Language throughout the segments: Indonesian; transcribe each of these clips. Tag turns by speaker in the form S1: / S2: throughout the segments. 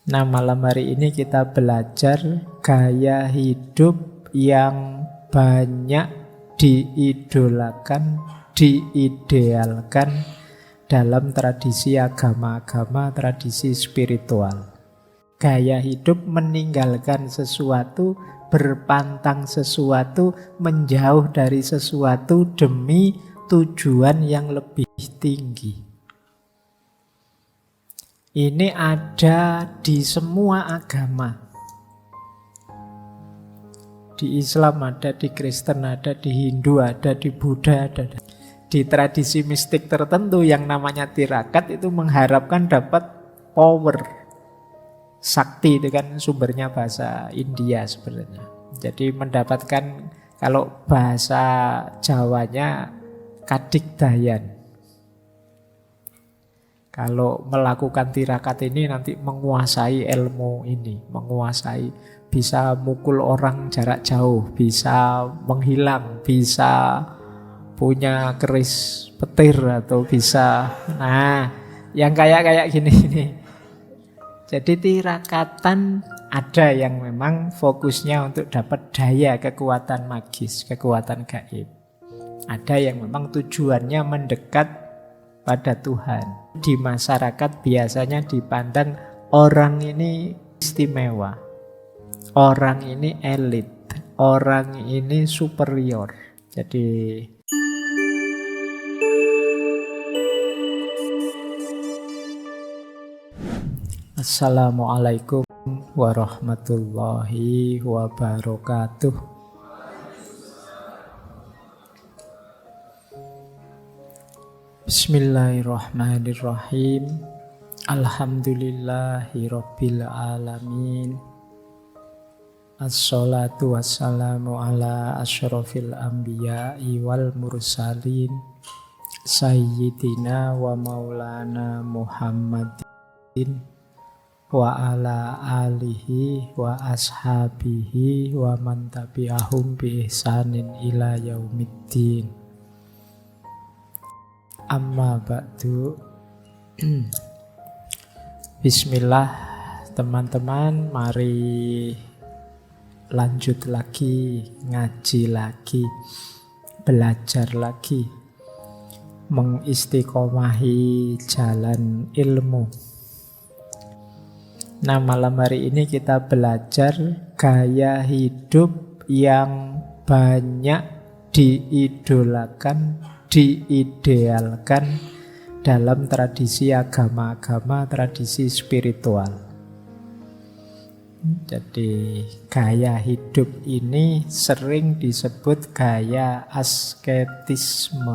S1: Nah, malam hari ini kita belajar gaya hidup yang banyak diidolakan, diidealkan dalam tradisi agama-agama, tradisi spiritual. Gaya hidup meninggalkan sesuatu, berpantang sesuatu, menjauh dari sesuatu demi tujuan yang lebih tinggi. Ini ada di semua agama. Di Islam ada, di Kristen ada, di Hindu ada, di Buddha ada. Di tradisi mistik tertentu yang namanya tirakat itu mengharapkan dapat power. Sakti itu kan sumbernya bahasa India sebenarnya. Jadi mendapatkan, kalau bahasa Jawanya, kadikdayan. Kalau melakukan tirakat ini nanti menguasai ilmu ini, menguasai, bisa mukul orang jarak jauh, bisa menghilang, bisa punya keris petir atau bisa, nah, yang kayak gini nih. Jadi tirakatan ada yang memang fokusnya untuk dapat daya, kekuatan magis, kekuatan gaib. Ada yang memang tujuannya mendekat pada Tuhan. Di masyarakat biasanya dipandang orang ini istimewa, orang ini elit, orang ini superior. Jadi Assalamualaikum warahmatullahi wabarakatuh. Bismillahirrahmanirrahim. Alhamdulillahi rabbil alamin. Assalatu wassalamu ala asyrafil anbiya'i wal mursalin Sayyidina wa maulana Muhammadin wa ala alihi wa ashabihi wa man tabi'ahum bi ihsanin ila yaumiddin. Amma ba'du. Bismillah teman-teman, mari lanjut lagi, ngaji lagi, belajar lagi, mengistiqomahi jalan ilmu. Nah, malam hari ini kita belajar gaya hidup yang banyak diidolakan, diidealkan dalam tradisi agama-agama, tradisi spiritual. Jadi gaya hidup ini sering disebut gaya asketisme.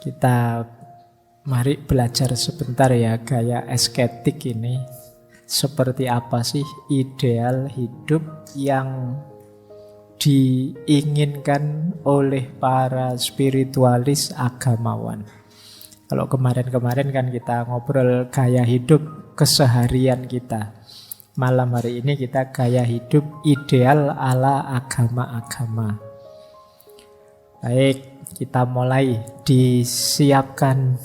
S1: Kita mari belajar sebentar ya, gaya asketik ini seperti apa sih ideal hidup yang diinginkan oleh para spiritualis agamawan. Kalau kemarin-kemarin kan kita ngobrol gaya hidup keseharian kita. Malam hari ini kita gaya hidup ideal ala agama-agama. Baik, kita mulai. Disiapkan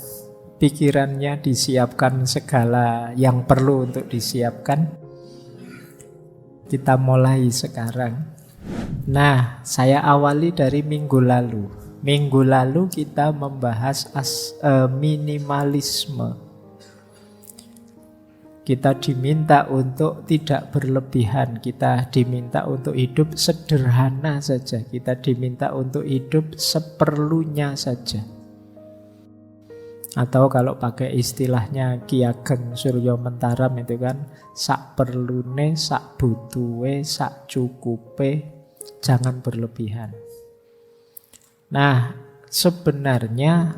S1: pikirannya, disiapkan segala yang perlu untuk disiapkan. Kita mulai sekarang. Nah, saya awali dari minggu lalu. Minggu lalu kita membahas minimalisme. Kita diminta untuk tidak berlebihan. Kita diminta untuk hidup sederhana saja. Kita diminta untuk hidup seperlunya saja. Atau kalau pakai istilahnya Ki Ageng Suryo Mentaram itu kan, sak perlune, sak butuhe, sak cukupe, jangan berlebihan. Nah, sebenarnya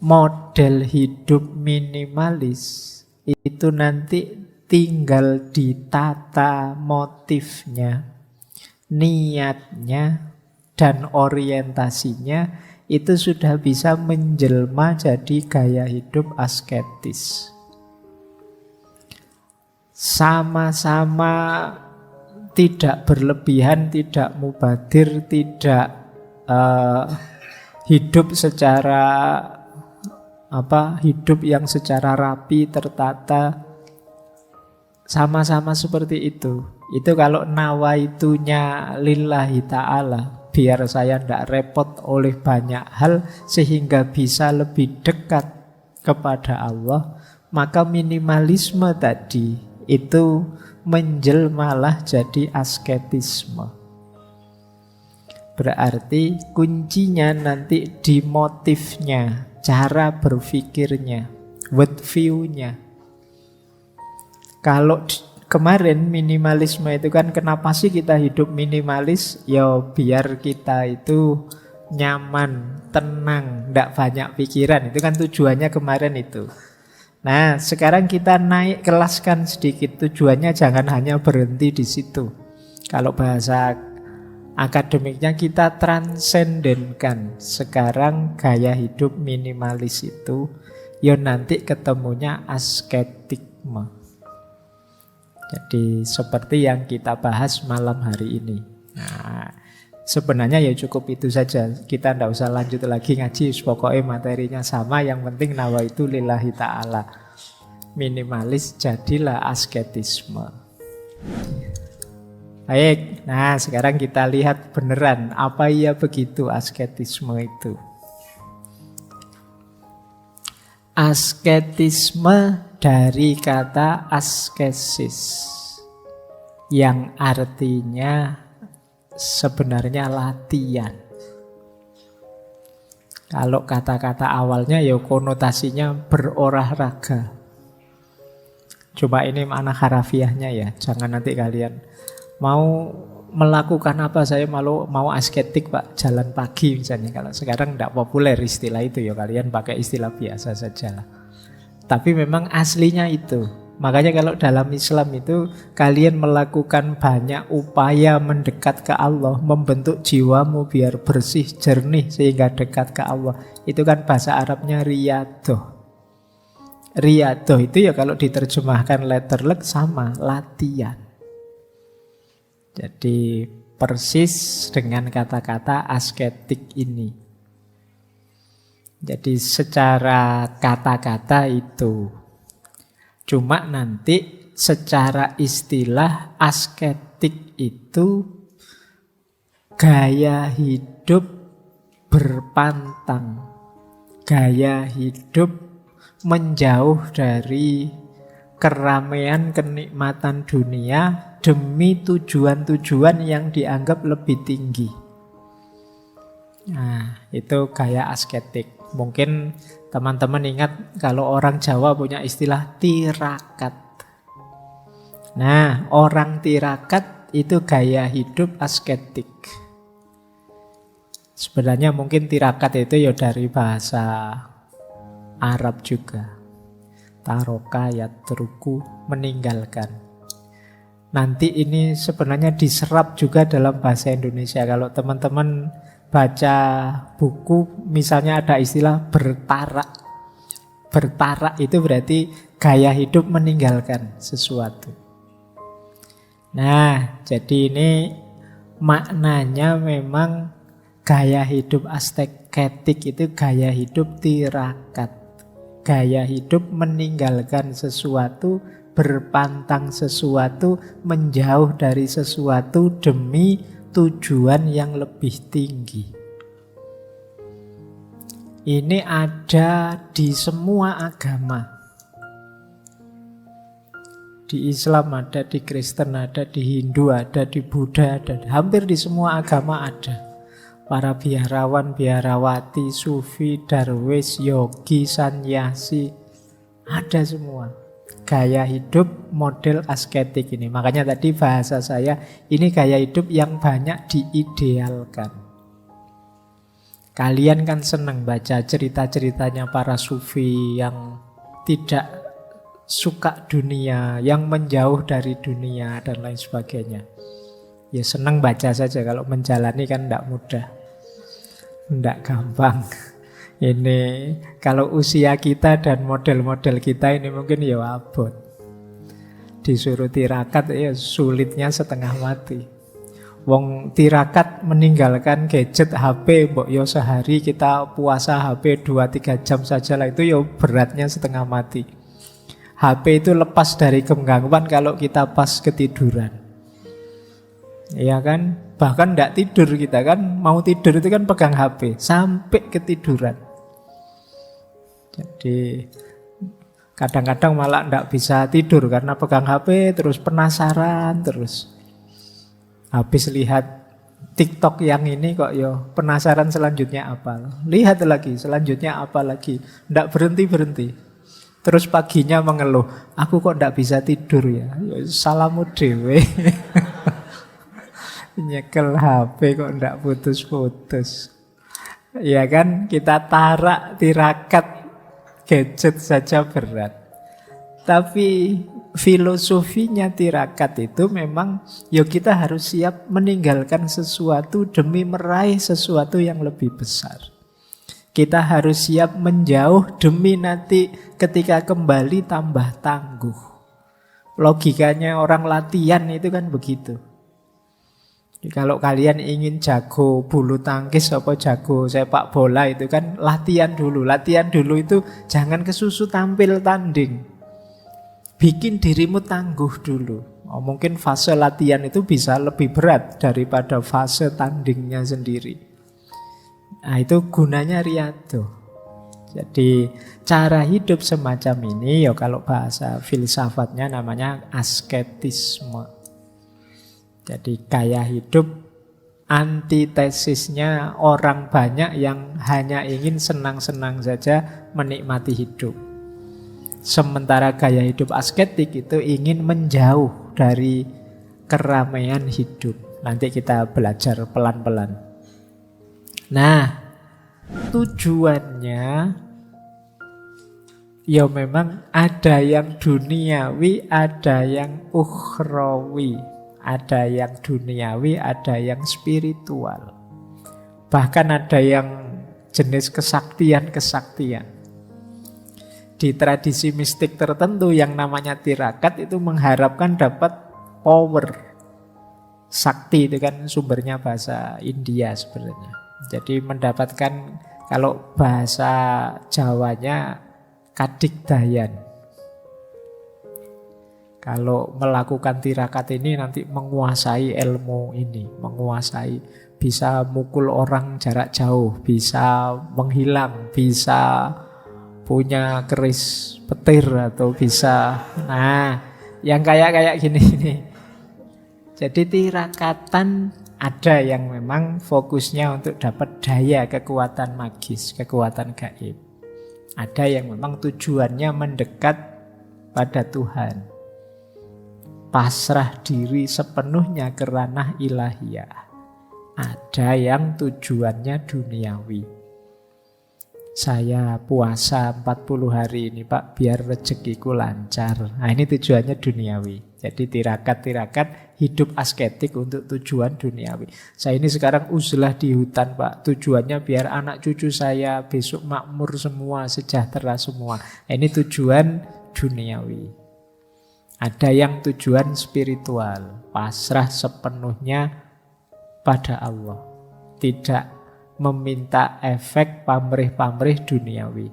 S1: model hidup minimalis itu nanti tinggal ditata motifnya, niatnya, dan orientasinya. Itu sudah bisa menjelma jadi gaya hidup asketis. Sama-sama tidak berlebihan, tidak mubadir, tidak hidup secara hidup yang secara rapi, tertata, sama-sama seperti itu. Itu kalau nawaitunya lillahi ta'ala, biar saya tidak repot oleh banyak hal sehingga bisa lebih dekat kepada Allah, maka minimalisme tadi itu menjelmalah jadi asketisme. Berarti kuncinya nanti di motifnya, cara berpikirnya, world view-nya. Kalau kemarin minimalisme itu kan kenapa sih kita hidup minimalis? Ya biar kita itu nyaman, tenang, tidak banyak pikiran. Itu kan tujuannya kemarin itu. Nah, sekarang kita naik kelaskan sedikit. Tujuannya jangan hanya berhenti di situ. Kalau bahasa akademiknya kita transendenkan. Sekarang gaya hidup minimalis itu, ya nanti ketemunya asketisme. Jadi seperti yang kita bahas malam hari ini. Nah, sebenarnya ya cukup itu saja. Kita tidak usah lanjut lagi ngaji. Pokoknya materinya sama. Yang penting nawaitu lillahi ta'ala. Minimalis jadilah asketisme. Baik, nah sekarang kita lihat beneran apa iya begitu asketisme itu. Asketisme dari kata askesis yang artinya sebenarnya latihan. Kalau kata-kata awalnya ya konotasinya berolahraga. Coba ini makna harafiahnya ya, jangan nanti kalian mau melakukan apa, saya mau asketik pak, jalan pagi misalnya. Kalau sekarang tidak populer istilah itu ya, kalian pakai istilah biasa saja lah. Tapi memang aslinya itu. Makanya kalau dalam Islam itu kalian melakukan banyak upaya mendekat ke Allah, membentuk jiwamu biar bersih, jernih sehingga dekat ke Allah. Itu kan bahasa Arabnya riyadoh. Riyadoh itu ya kalau diterjemahkan letterlek sama, latihan. Jadi persis dengan kata-kata asketik ini. Jadi secara kata-kata itu. Cuma nanti secara istilah asketik itu gaya hidup berpantang. Gaya hidup menjauh dari keramaian kenikmatan dunia demi tujuan-tujuan yang dianggap lebih tinggi. Nah, itu gaya asketik. Mungkin teman-teman ingat kalau orang Jawa punya istilah tirakat. Nah, orang tirakat itu gaya hidup asketik. Sebenarnya mungkin tirakat itu ya dari bahasa Arab juga. Taroka yatruku, meninggalkan. Nanti ini sebenarnya diserap juga dalam bahasa Indonesia. Kalau teman-teman baca buku, misalnya ada istilah bertarak. Bertarak itu berarti gaya hidup meninggalkan sesuatu. Nah, jadi ini maknanya memang gaya hidup asketik itu gaya hidup tirakat. Gaya hidup meninggalkan sesuatu, berpantang sesuatu, menjauh dari sesuatu demi tujuan yang lebih tinggi. Ini ada di semua agama. Di Islam ada, di Kristen ada, di Hindu ada, di Buddha ada. Hampir di semua agama ada. Para biarawan, biarawati, sufi, darwis, yogi, sanyasi, ada semua. Gaya hidup model asketik ini. Makanya tadi bahasa saya, ini gaya hidup yang banyak diidealkan. Kalian kan senang baca cerita-ceritanya para sufi yang tidak suka dunia, yang menjauh dari dunia dan lain sebagainya. Ya senang baca saja, kalau menjalani kan tidak mudah. Tidak gampang. Ini kalau usia kita dan model-model kita ini mungkin ya abot. Disuruh tirakat ya sulitnya setengah mati. Wong tirakat meninggalkan gadget HP, mbok yo sehari kita puasa HP 2-3 jam saja lah, itu yo beratnya setengah mati. HP itu lepas dari genggaman kalau kita pas ketiduran. Iya kan? Bahkan tidak tidur kita kan, mau tidur itu kan pegang HP sampai ketiduran. Jadi kadang-kadang malah tidak bisa tidur karena pegang HP terus penasaran terus. Habis lihat TikTok yang ini kok yo penasaran selanjutnya apa. Lihat lagi selanjutnya apa lagi. Tidak berhenti-berhenti. Terus paginya mengeluh, aku kok tidak bisa tidur ya. Salamu dewe. Nyekel HP kok tidak putus-putus. Ya kan, kita tarak tirakat gadget saja berat. Tapi filosofinya tirakat itu memang kita harus siap meninggalkan sesuatu demi meraih sesuatu yang lebih besar. Kita harus siap menjauh demi nanti ketika kembali tambah tangguh. Logikanya orang latihan itu kan begitu. Jadi kalau kalian ingin jago bulu tangkis atau jago sepak bola itu kan latihan dulu. Latihan dulu itu jangan kesusu tampil tanding. Bikin dirimu tangguh dulu. Mungkin fase latihan itu bisa lebih berat daripada fase tandingnya sendiri. Nah, itu gunanya riyadhah. Jadi cara hidup semacam ini kalau bahasa filsafatnya namanya asketisme. Jadi gaya hidup antitesisnya orang banyak yang hanya ingin senang-senang saja menikmati hidup. Sementara gaya hidup asketik itu ingin menjauh dari keramaian hidup. Nanti kita belajar pelan-pelan. Nah, tujuannya memang ada yang duniawi, ada yang ukhrawi. Ada yang duniawi, ada yang spiritual. Bahkan ada yang jenis kesaktian-kesaktian. Di tradisi mistik tertentu yang namanya tirakat itu mengharapkan dapat power. Sakti itu kan sumbernya bahasa India sebenarnya. Jadi mendapatkan, kalau bahasa Jawanya, kadigdayan. Kalau melakukan tirakat ini nanti menguasai ilmu ini, menguasai, bisa mukul orang jarak jauh, bisa menghilang, bisa punya keris petir atau bisa, yang kayak gini nih. Jadi tirakatan ada yang memang fokusnya untuk dapat daya kekuatan magis, kekuatan gaib. Ada yang memang tujuannya mendekat pada Tuhan. Pasrah diri sepenuhnya ke ranah ilahiyah. Ada yang tujuannya duniawi. Saya puasa 40 hari ini Pak, biar rezekiku lancar. Nah, ini tujuannya duniawi. Jadi tirakat-tirakat hidup asketik untuk tujuan duniawi. Saya ini sekarang uzlah di hutan Pak, tujuannya biar anak cucu saya besok makmur semua, sejahtera semua. Nah, ini tujuan duniawi. Ada yang tujuan spiritual, pasrah sepenuhnya pada Allah. Tidak meminta efek pamrih-pamrih duniawi.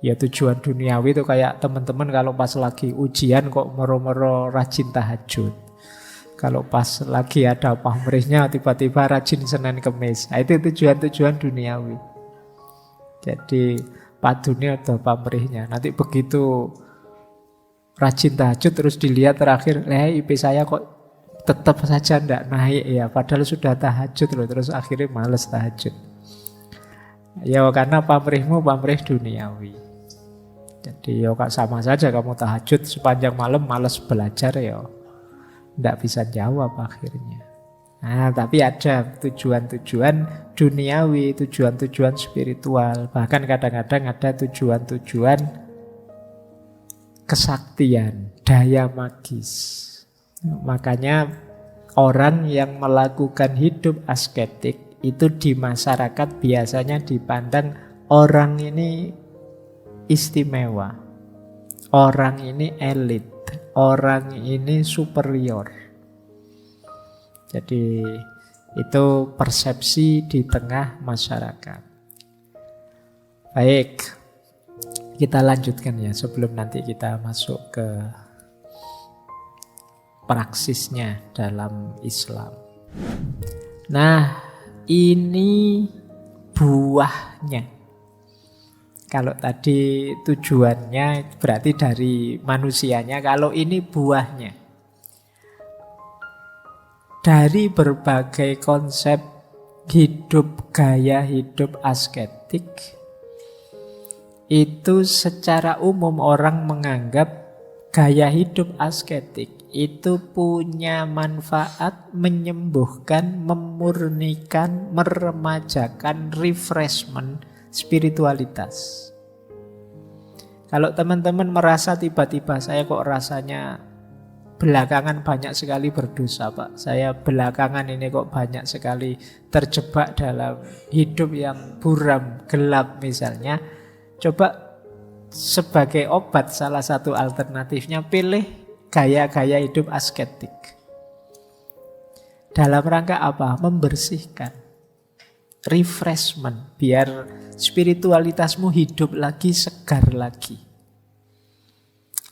S1: Ya tujuan duniawi itu kayak teman-teman kalau pas lagi ujian kok mero-mero rajin tahajud. Kalau pas lagi ada pamrihnya tiba-tiba rajin Senin Kemis. Nah, itu tujuan-tujuan duniawi. Jadi padunya atau pamrihnya. Nanti begitu rajin tahajud terus dilihat terakhir, IP saya kok tetap saja tidak naik ya, padahal sudah tahajud loh, terus akhirnya males tahajud. Ya karena pamrihmu pamrih duniawi. Jadi sama saja kamu tahajud sepanjang malam males belajar ya, tidak bisa jawab akhirnya. Nah, tapi ada tujuan-tujuan duniawi, tujuan-tujuan spiritual, bahkan kadang-kadang ada tujuan-tujuan kesaktian, daya magis. Makanya orang yang melakukan hidup asketik itu di masyarakat biasanya dipandang orang ini istimewa, orang ini elit, orang ini superior. Jadi itu persepsi di tengah masyarakat. Baik, kita lanjutkan ya sebelum nanti kita masuk ke praksisnya dalam Islam. Nah, ini buahnya. Kalau tadi tujuannya berarti dari manusianya, kalau ini buahnya. Dari berbagai konsep hidup, gaya hidup asketik, itu secara umum orang menganggap gaya hidup asketik itu punya manfaat menyembuhkan, memurnikan, meremajakan, refreshment spiritualitas. Kalau teman-teman merasa tiba-tiba saya kok rasanya belakangan banyak sekali berdosa, Pak. Saya belakangan ini kok banyak sekali terjebak dalam hidup yang buram, gelap misalnya. Coba sebagai obat salah satu alternatifnya pilih gaya-gaya hidup asketik. Dalam rangka apa? Membersihkan. Refreshment. Biar spiritualitasmu hidup lagi, segar lagi.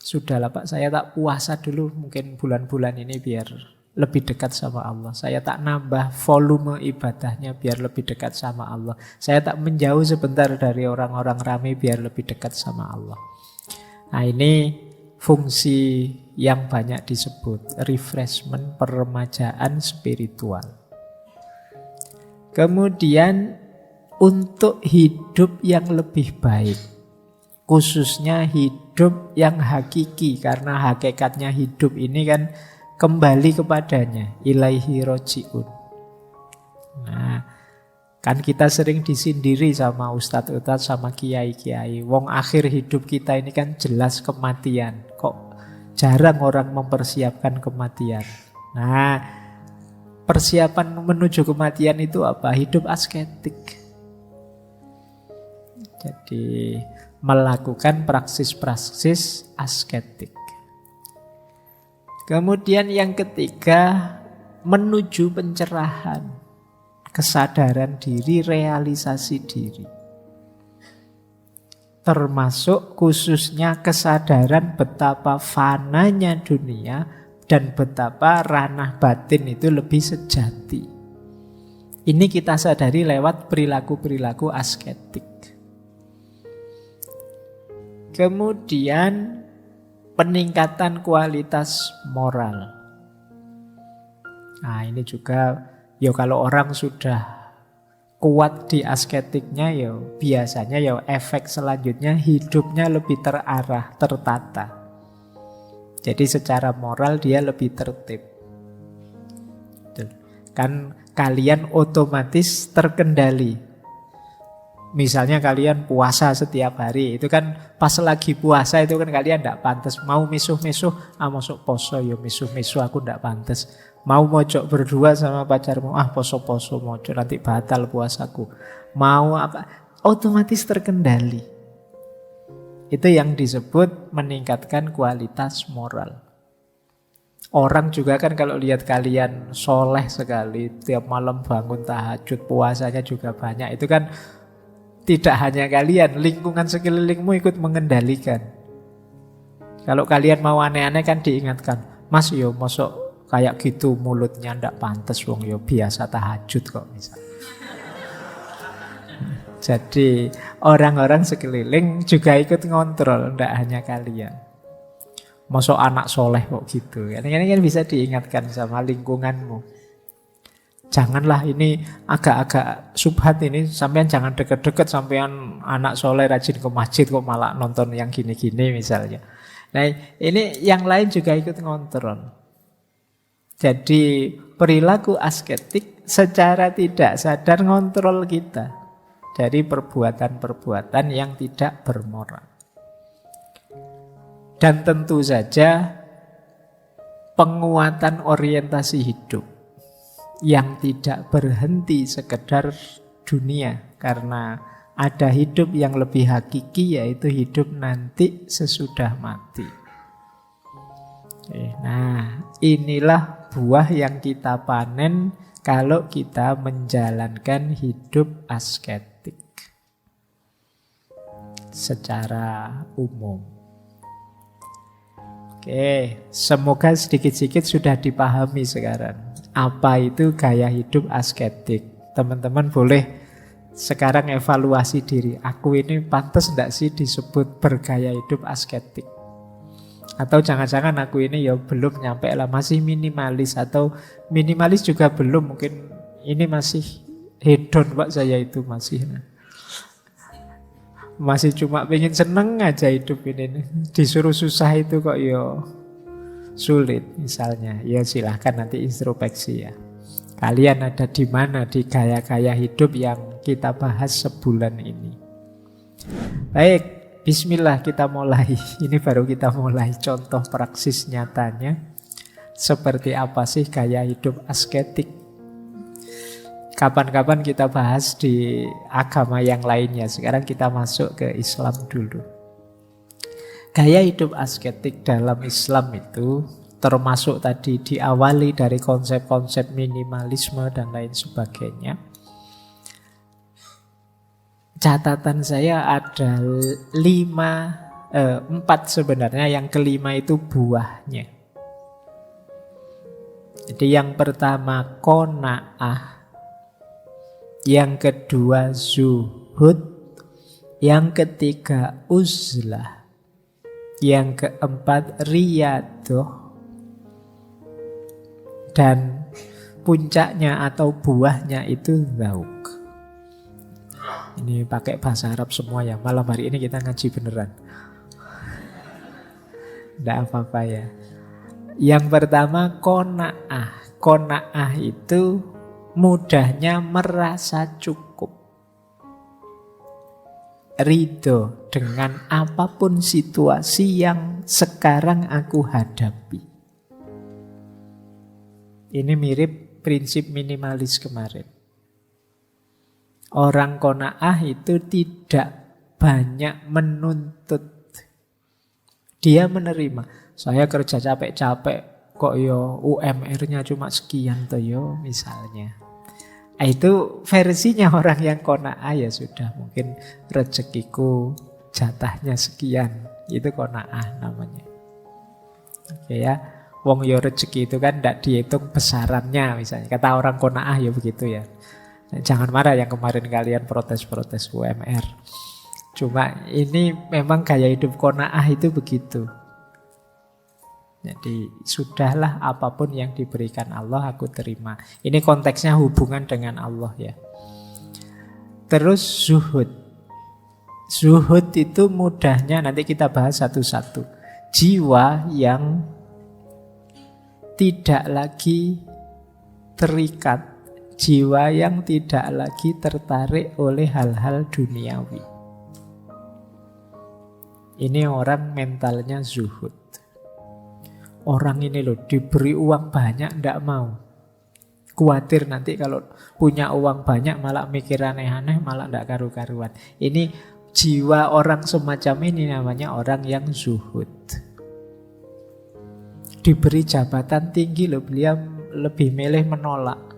S1: Sudahlah Pak, saya tak puasa dulu mungkin bulan-bulan ini biar lebih dekat sama Allah. Saya tak nambah volume ibadahnya biar lebih dekat sama Allah. Saya tak menjauh sebentar dari orang-orang ramai biar lebih dekat sama Allah. Nah, ini fungsi yang banyak disebut refreshment, peremajaan spiritual. Kemudian untuk hidup yang lebih baik, khususnya hidup yang hakiki, karena hakikatnya hidup ini kan kembali kepadanya, ilaihi roji'un. Nah, kan kita sering disindiri sama ustadz-ustadz, sama kiai-kiai. Wong akhir hidup kita ini kan jelas kematian. Kok jarang orang mempersiapkan kematian. Nah, persiapan menuju kematian itu apa? Hidup asketik. Jadi melakukan praksis-praksis asketik. Kemudian yang ketiga, menuju pencerahan, kesadaran diri, realisasi diri. Termasuk khususnya kesadaran betapa fananya dunia dan betapa ranah batin itu lebih sejati. Ini kita sadari lewat perilaku-perilaku asketik. Kemudian peningkatan kualitas moral. Nah, ini juga ya kalau orang sudah kuat di asketiknya ya biasanya ya efek selanjutnya hidupnya lebih terarah, tertata. Jadi secara moral dia lebih tertib. Kan kalian otomatis terkendali. Misalnya kalian puasa setiap hari, itu kan pas lagi puasa itu kan kalian tidak pantas. Mau misuh-misuh, masuk poso, ya misuh-misuh aku tidak pantas. Mau mojok berdua sama pacarmu, poso-poso mojok, nanti batal puasaku. Mau apa, otomatis terkendali. Itu yang disebut meningkatkan kualitas moral. Orang juga kan kalau lihat kalian soleh sekali, tiap malam bangun tahajud, puasanya juga banyak, itu kan tidak hanya kalian, lingkungan sekelilingmu ikut mengendalikan. Kalau kalian mau aneh-aneh kan diingatkan, Mas yo mosok kayak gitu mulutnya ndak pantas, wong yo biasa tahajud kok misal. Jadi orang-orang sekeliling juga ikut ngontrol, ndak hanya kalian. Mosok anak soleh kok gitu. Ini kan bisa diingatkan sama lingkunganmu. Janganlah ini agak-agak subhat ini, sampean jangan deket-deket, sampean anak soleh rajin ke masjid kok malah nonton yang gini-gini misalnya. Nah ini yang lain juga ikut ngontrol. Jadi perilaku asketik secara tidak sadar ngontrol kita dari perbuatan-perbuatan yang tidak bermoral. Dan tentu saja penguatan orientasi hidup yang tidak berhenti sekedar dunia, karena ada hidup yang lebih hakiki, yaitu hidup nanti sesudah mati. Nah, inilah buah yang kita panen kalau kita menjalankan hidup asketik secara umum. Oke, semoga sedikit-sedikit sudah dipahami sekarang. Apa itu gaya hidup asketik? Teman-teman boleh sekarang evaluasi diri. Aku ini pantas enggak sih disebut bergaya hidup asketik? Atau jangan-jangan aku ini ya belum nyampe lah, masih minimalis. Atau minimalis juga belum, mungkin ini masih hedon Pak, saya itu masih cuma pengen seneng aja hidup ini. Disuruh susah itu kok ya sulit misalnya. Ya silahkan nanti introspeksi ya. Kalian ada di mana di gaya-gaya hidup yang kita bahas sebulan ini? Baik, bismillah kita mulai. Ini baru kita mulai contoh praksis nyatanya. Seperti apa sih gaya hidup asketik? Kapan-kapan kita bahas di agama yang lainnya. Sekarang kita masuk ke Islam dulu. Gaya hidup asketik dalam Islam itu termasuk tadi diawali dari konsep-konsep minimalisme dan lain sebagainya. Catatan saya ada 4 sebenarnya, yang kelima itu buahnya. Jadi yang pertama qanaah, yang kedua zuhud, yang ketiga uzlah, yang keempat riyadhah, dan puncaknya atau buahnya itu dzauk. Ini pakai bahasa Arab semua ya. Malam hari ini kita ngaji beneran. Tidak apa-apa ya. Yang pertama qanaah. Qanaah itu mudahnya merasa cukup, ridho dengan apapun situasi yang sekarang aku hadapi. Ini mirip prinsip minimalis kemarin. Orang qanaah itu tidak banyak menuntut. Dia menerima. Saya kerja capek-capek kok yo UMR-nya cuma sekian toh yo misalnya. Itu versinya orang yang qanaah, ya sudah, mungkin rezekiku jatahnya sekian. Itu qanaah namanya. Oke ya. Wong yo rezeki itu kan tidak dihitung besarannya misalnya. Kata orang qanaah ya begitu ya. Jangan marah yang kemarin kalian protes-protes UMR. Cuma ini memang gaya hidup qanaah itu begitu. Jadi sudahlah, apapun yang diberikan Allah aku terima. Ini konteksnya hubungan dengan Allah ya. Terus zuhud. Zuhud itu mudahnya nanti kita bahas satu-satu. Jiwa yang tidak lagi terikat, jiwa yang tidak lagi tertarik oleh hal-hal duniawi. Ini orang mentalnya zuhud. Orang ini loh diberi uang banyak ndak mau. Khawatir nanti kalau punya uang banyak malah mikir aneh-aneh, malah ndak karu-karuan. Ini jiwa orang semacam ini namanya orang yang zuhud. Diberi jabatan tinggi loh, beliau lebih milih menolak.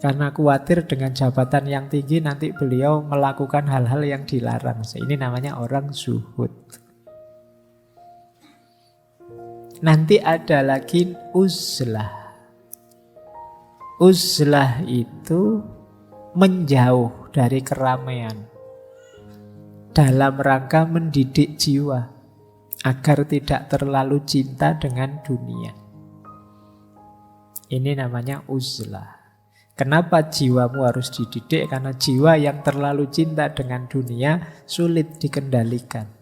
S1: Karena khawatir dengan jabatan yang tinggi nanti beliau melakukan hal-hal yang dilarang. Ini namanya orang zuhud. Nanti ada lagi uzlah. Uzlah itu menjauh dari keramaian dalam rangka mendidik jiwa agar tidak terlalu cinta dengan dunia. Ini namanya uzlah. Kenapa jiwamu harus dididik? Karena jiwa yang terlalu cinta dengan dunia sulit dikendalikan.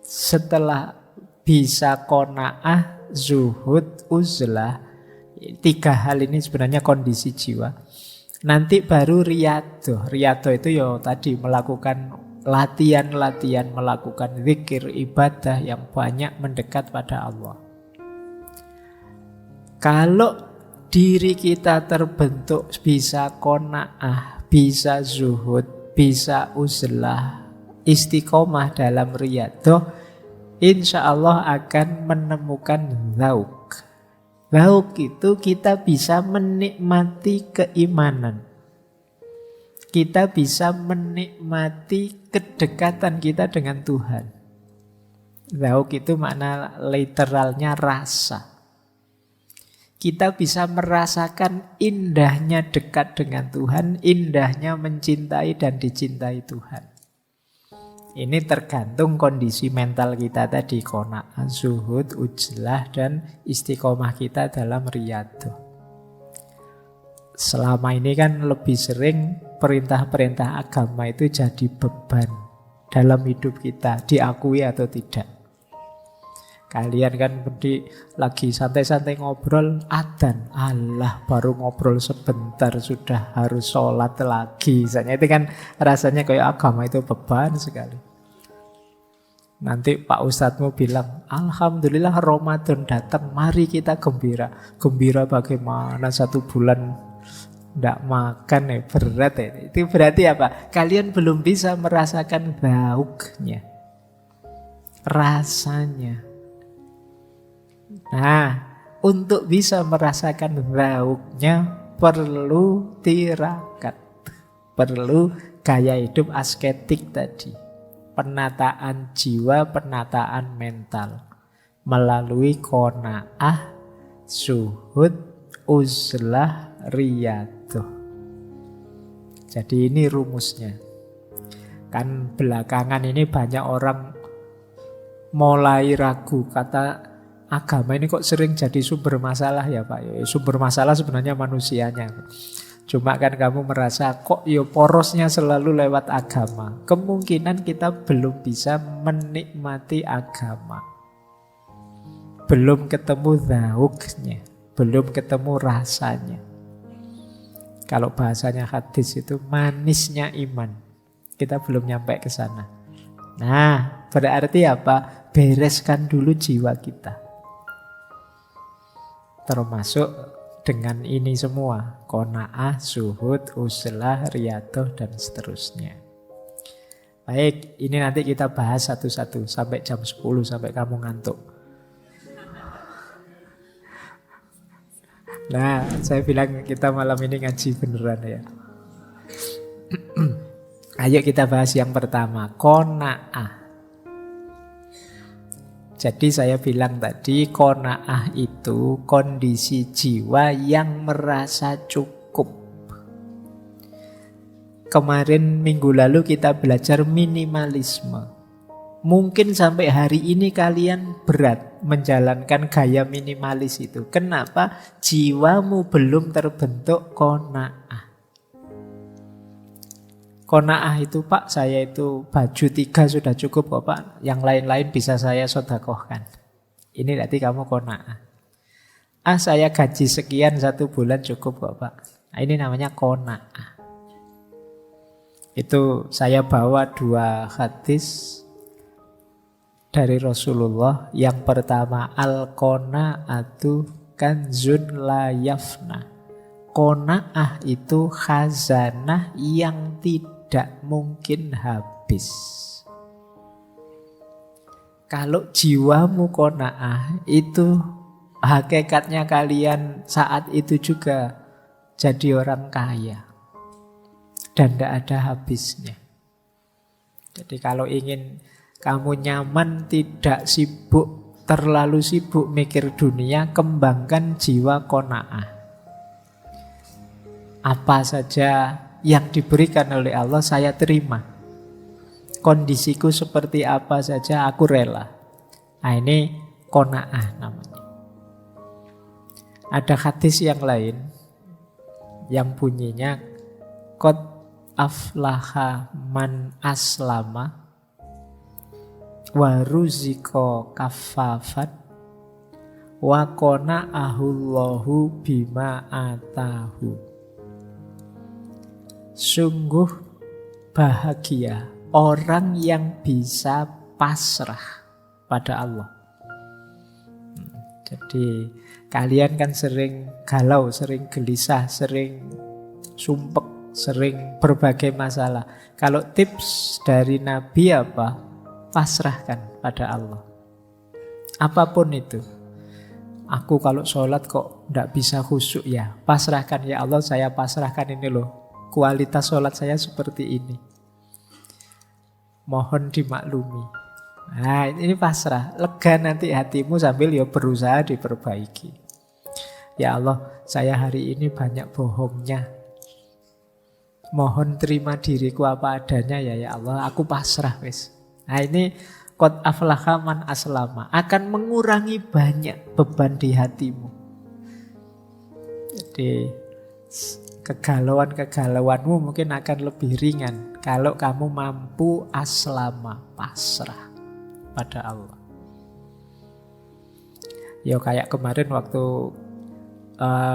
S1: Setelah bisa qanaah, zuhud, uzlah, 3 hal ini sebenarnya kondisi jiwa. Nanti baru riyadhah. Riyadhah itu ya tadi melakukan latihan-latihan, melakukan zikir, ibadah yang banyak mendekat pada Allah. Kalau diri kita terbentuk bisa qanaah, bisa zuhud, bisa uzlah, istiqomah dalam riyadhah, insya Allah akan menemukan lauk. Lauk itu kita bisa menikmati keimanan. Kita bisa menikmati kedekatan kita dengan Tuhan. Lauk itu makna literalnya rasa. Kita bisa merasakan indahnya dekat dengan Tuhan, indahnya mencintai dan dicintai Tuhan. Ini tergantung kondisi mental kita tadi, qanaah, zuhud, ujlah, dan istiqomah kita dalam riyadhah. Selama ini kan lebih sering perintah-perintah agama itu jadi beban dalam hidup kita, diakui atau tidak. Kalian kan lagi santai-santai ngobrol, adzan, Allah baru ngobrol sebentar sudah harus sholat lagi. Misalnya itu kan rasanya kayak agama itu beban sekali. Nanti Pak Ustadzmu bilang, Alhamdulillah Ramadan datang, mari kita gembira. Gembira bagaimana 1 bulan tidak makan ya, berat ya. Itu berarti apa? Kalian belum bisa merasakan zauknya, rasanya. Nah, untuk bisa merasakan zauknya perlu tirakat, perlu gaya hidup asketik tadi, penataan jiwa, penataan mental melalui qanaah, zuhud, uzlah, riyadhah. Jadi ini rumusnya. Kan belakangan ini banyak orang mulai ragu, kata agama ini kok sering jadi sumber masalah ya Pak. Ya, sumber masalah sebenarnya manusianya. Cuma kan kamu merasa kok ya porosnya selalu lewat agama. Kemungkinan kita belum bisa menikmati agama. Belum ketemu zauknya, belum ketemu rasanya. Kalau bahasanya hadis itu manisnya iman. Kita belum nyampe ke sana. Nah, berarti apa? Bereskan dulu jiwa kita. Termasuk dengan ini semua, qanaah, zuhud, uzlah, riyadhah, dan seterusnya. Baik, ini nanti kita bahas satu-satu sampai jam 10, sampai kamu ngantuk. Nah, saya bilang kita malam ini ngaji beneran ya. Ayo kita bahas yang pertama, qanaah. Jadi saya bilang tadi, qanaah itu kondisi jiwa yang merasa cukup. Kemarin minggu lalu kita belajar minimalisme. Mungkin sampai hari ini kalian berat menjalankan gaya minimalis itu. Kenapa? Jiwamu belum terbentuk qanaah. Qanaah itu Pak, saya itu baju 3 sudah cukup kok Pak. Yang lain-lain bisa saya sedekahkan. Ini berarti kamu qanaah. Saya gaji sekian 1 bulan cukup kok Pak. Nah, ini namanya qanaah. Itu saya bawa 2 hadis dari Rasulullah. Yang pertama, al-qanaatu kanzun la yafna. Qanaah itu khazanah yang tidak mungkin habis. Kalau jiwamu qanaah, itu hakikatnya kalian saat itu juga jadi orang kaya. Dan tidak ada habisnya. Jadi kalau ingin kamu nyaman, tidak sibuk, terlalu sibuk mikir dunia, kembangkan jiwa qanaah. Apa saja yang diberikan oleh Allah saya terima. Kondisiku seperti apa saja aku rela. Nah, ini qanaah namanya. Ada hadis yang lain yang bunyinya qad aflaha man aslama wa ruziqa kaffafat wa qana'ahullahu bima atahu. Sungguh bahagia orang yang bisa pasrah pada Allah. Jadi kalian kan sering galau, sering gelisah, sering sumpek, sering berbagai masalah. Kalau tips dari Nabi apa? Pasrahkan pada Allah. Apapun itu. Aku kalau sholat kok tidak bisa khusyuk ya. Pasrahkan ya Allah, saya pasrahkan ini loh. Kualitas sholat saya seperti ini. Mohon dimaklumi. Nah ini pasrah. Lega nanti hatimu sambil ya berusaha diperbaiki. Ya Allah, saya hari ini banyak bohongnya. Mohon terima diriku apa adanya ya Allah. Aku pasrah wis. Nah ini qad aflaha man aslama, akan mengurangi banyak beban di hatimu. Jadi kegalauan-kegalauanmu mungkin akan lebih ringan kalau kamu mampu aslama, pasrah pada Allah. Ya kayak kemarin waktu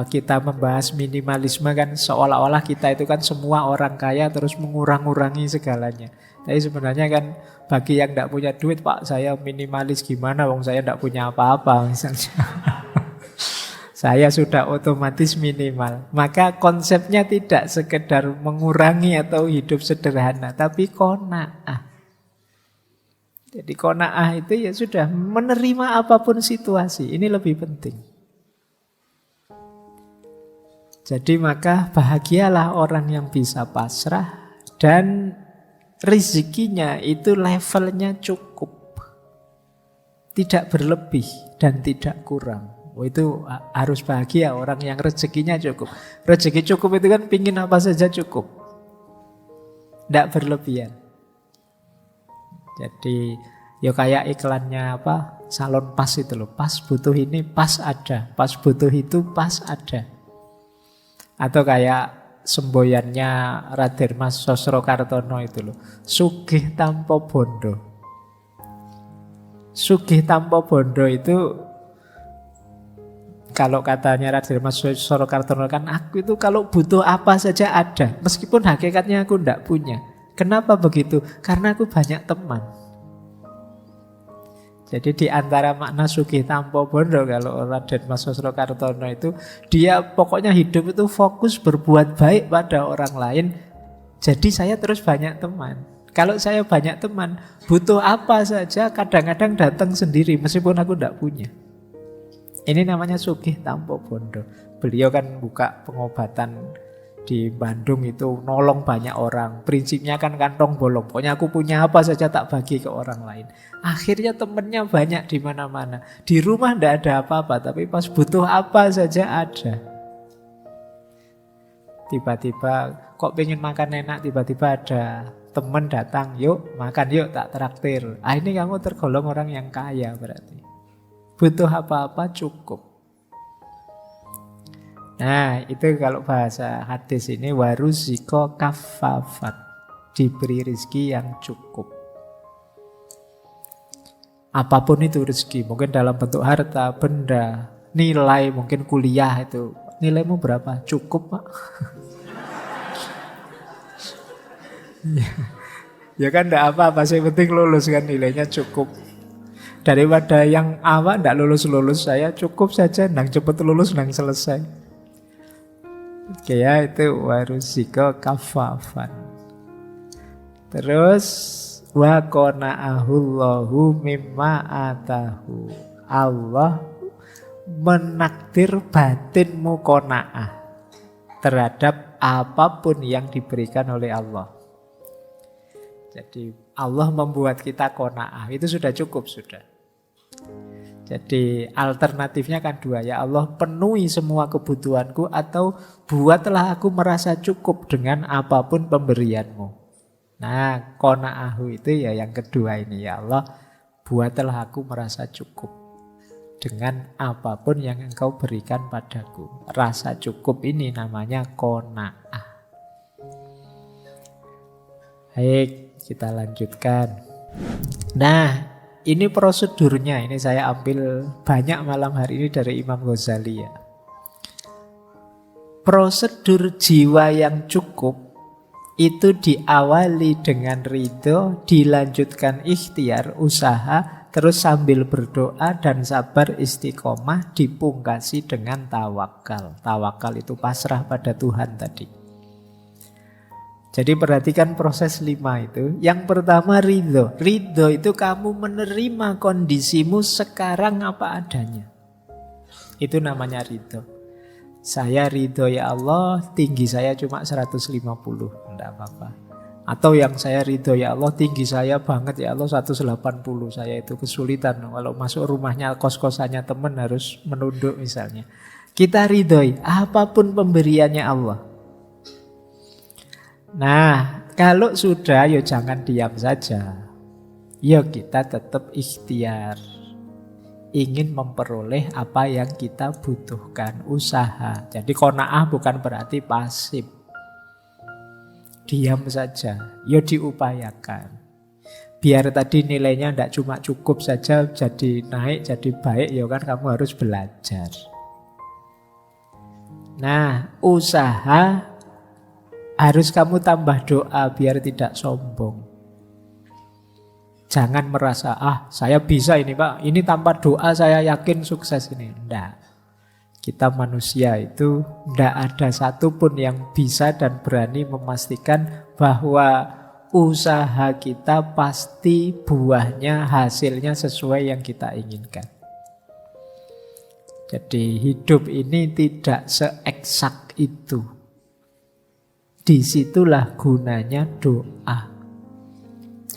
S1: kita membahas minimalisme kan, seolah-olah kita itu kan semua orang kaya terus mengurang-urangi segalanya. Tapi sebenarnya kan bagi yang tidak punya duit, Pak, saya minimalis gimana, wong saya tidak punya apa-apa misalnya. Saya sudah otomatis minimal. Maka konsepnya tidak sekedar mengurangi atau hidup sederhana, tapi qanaah. Jadi qanaah itu ya sudah menerima apapun situasi. Ini lebih penting. Jadi maka bahagialah orang yang bisa pasrah dan rezekinya itu levelnya cukup. Tidak berlebih dan tidak kurang. Itu harus bahagia orang yang rezekinya cukup. Rezeki cukup itu kan pingin apa saja cukup. Tidak berlebihan. Jadi ya kayak iklannya apa, salon pas itu loh. Pas butuh ini pas ada. Pas butuh itu pas ada. Atau kayak semboyannya Raden Mas Sosrokartono itu loh, sugih tanpa bondo. Sugih tanpa bondo itu kalau katanya Raden Mas Sosrokartono kan, aku itu kalau butuh apa saja ada, meskipun hakikatnya aku tidak punya. Kenapa begitu? Karena aku banyak teman. Jadi di antara makna sugih tanpa bondo kalau Raden Mas Sosrokartono itu, dia pokoknya hidup itu fokus berbuat baik pada orang lain. Jadi saya terus banyak teman. Kalau saya banyak teman, butuh apa saja kadang-kadang datang sendiri meskipun aku tidak punya. Ini namanya sugih tanpa bondo. Beliau kan buka pengobatan di Bandung itu, nolong banyak orang. Prinsipnya kan kantong bolong. Pokoknya aku punya apa saja tak bagi ke orang lain. Akhirnya temennya banyak di mana-mana. Di rumah tidak ada apa-apa, tapi pas butuh apa saja ada. Tiba-tiba kok pengen makan enak, tiba-tiba ada temen datang, yuk makan yuk tak traktir. Ini kamu tergolong orang yang kaya berarti. Butuh apa-apa cukup. Nah itu kalau bahasa hadis ini waruziko kafafat, diberi rezeki yang cukup. Apapun itu rezeki, mungkin dalam bentuk harta, benda, nilai, mungkin kuliah itu. Nilaimu berapa? Cukup, Pak. Ya kan enggak apa-apa, sih penting lulus kan, nilainya cukup. Daripada yang awak enggak lulus-lulus, saya cukup saja, nang cepet lulus, nang selesai. Oke ya, itu waruziko kafafan. Terus wa qana'ahullahu mimma atahu. Allah menakdir batinmu qanaah terhadap apapun yang diberikan oleh Allah. Jadi Allah membuat kita qanaah, itu sudah cukup sudah. Jadi alternatifnya kan dua, ya Allah penuhi semua kebutuhanku atau buatlah aku merasa cukup dengan apapun pemberianmu. Nah, qana'ahu itu ya yang kedua ini, ya Allah buatlah aku merasa cukup dengan apapun yang Engkau berikan padaku. Rasa cukup ini namanya qanaah. Baik, kita lanjutkan. Nah, ini prosedurnya, ini saya ambil banyak malam hari ini dari Imam Ghazali ya. Prosedur jiwa yang cukup itu diawali dengan ridho, dilanjutkan ikhtiar, usaha, terus sambil berdoa dan sabar istiqomah, dipungkasi dengan tawakal. Tawakal itu pasrah pada Tuhan tadi. Jadi perhatikan proses 5 itu. Yang pertama ridho. Ridho itu kamu menerima kondisimu sekarang apa adanya. Itu namanya ridho. Saya ridho ya Allah, tinggi saya cuma 150. Tidak apa-apa. Atau yang saya ridho ya Allah, tinggi saya banget ya Allah 180. Saya itu kesulitan. Kalau masuk rumahnya, kos-kosannya teman harus menunduk misalnya. Kita ridhoi apapun pemberiannya Allah. Nah, kalau sudah, ya jangan diam saja. Ya kita tetap ikhtiar. Ingin memperoleh apa yang kita butuhkan, usaha. Jadi qanaah bukan berarti pasif. Diam saja, ya diupayakan. Biar tadi nilainya tidak cuma cukup saja, jadi naik, jadi baik, ya kan kamu harus belajar. Nah, usaha harus kamu tambah doa biar tidak sombong. Jangan merasa, saya bisa ini Pak, ini tanpa doa saya yakin sukses ini. Enggak. Kita manusia itu enggak ada satupun yang bisa dan berani memastikan bahwa usaha kita pasti buahnya, hasilnya sesuai yang kita inginkan. Jadi hidup ini tidak seeksak itu. Disitulah gunanya doa.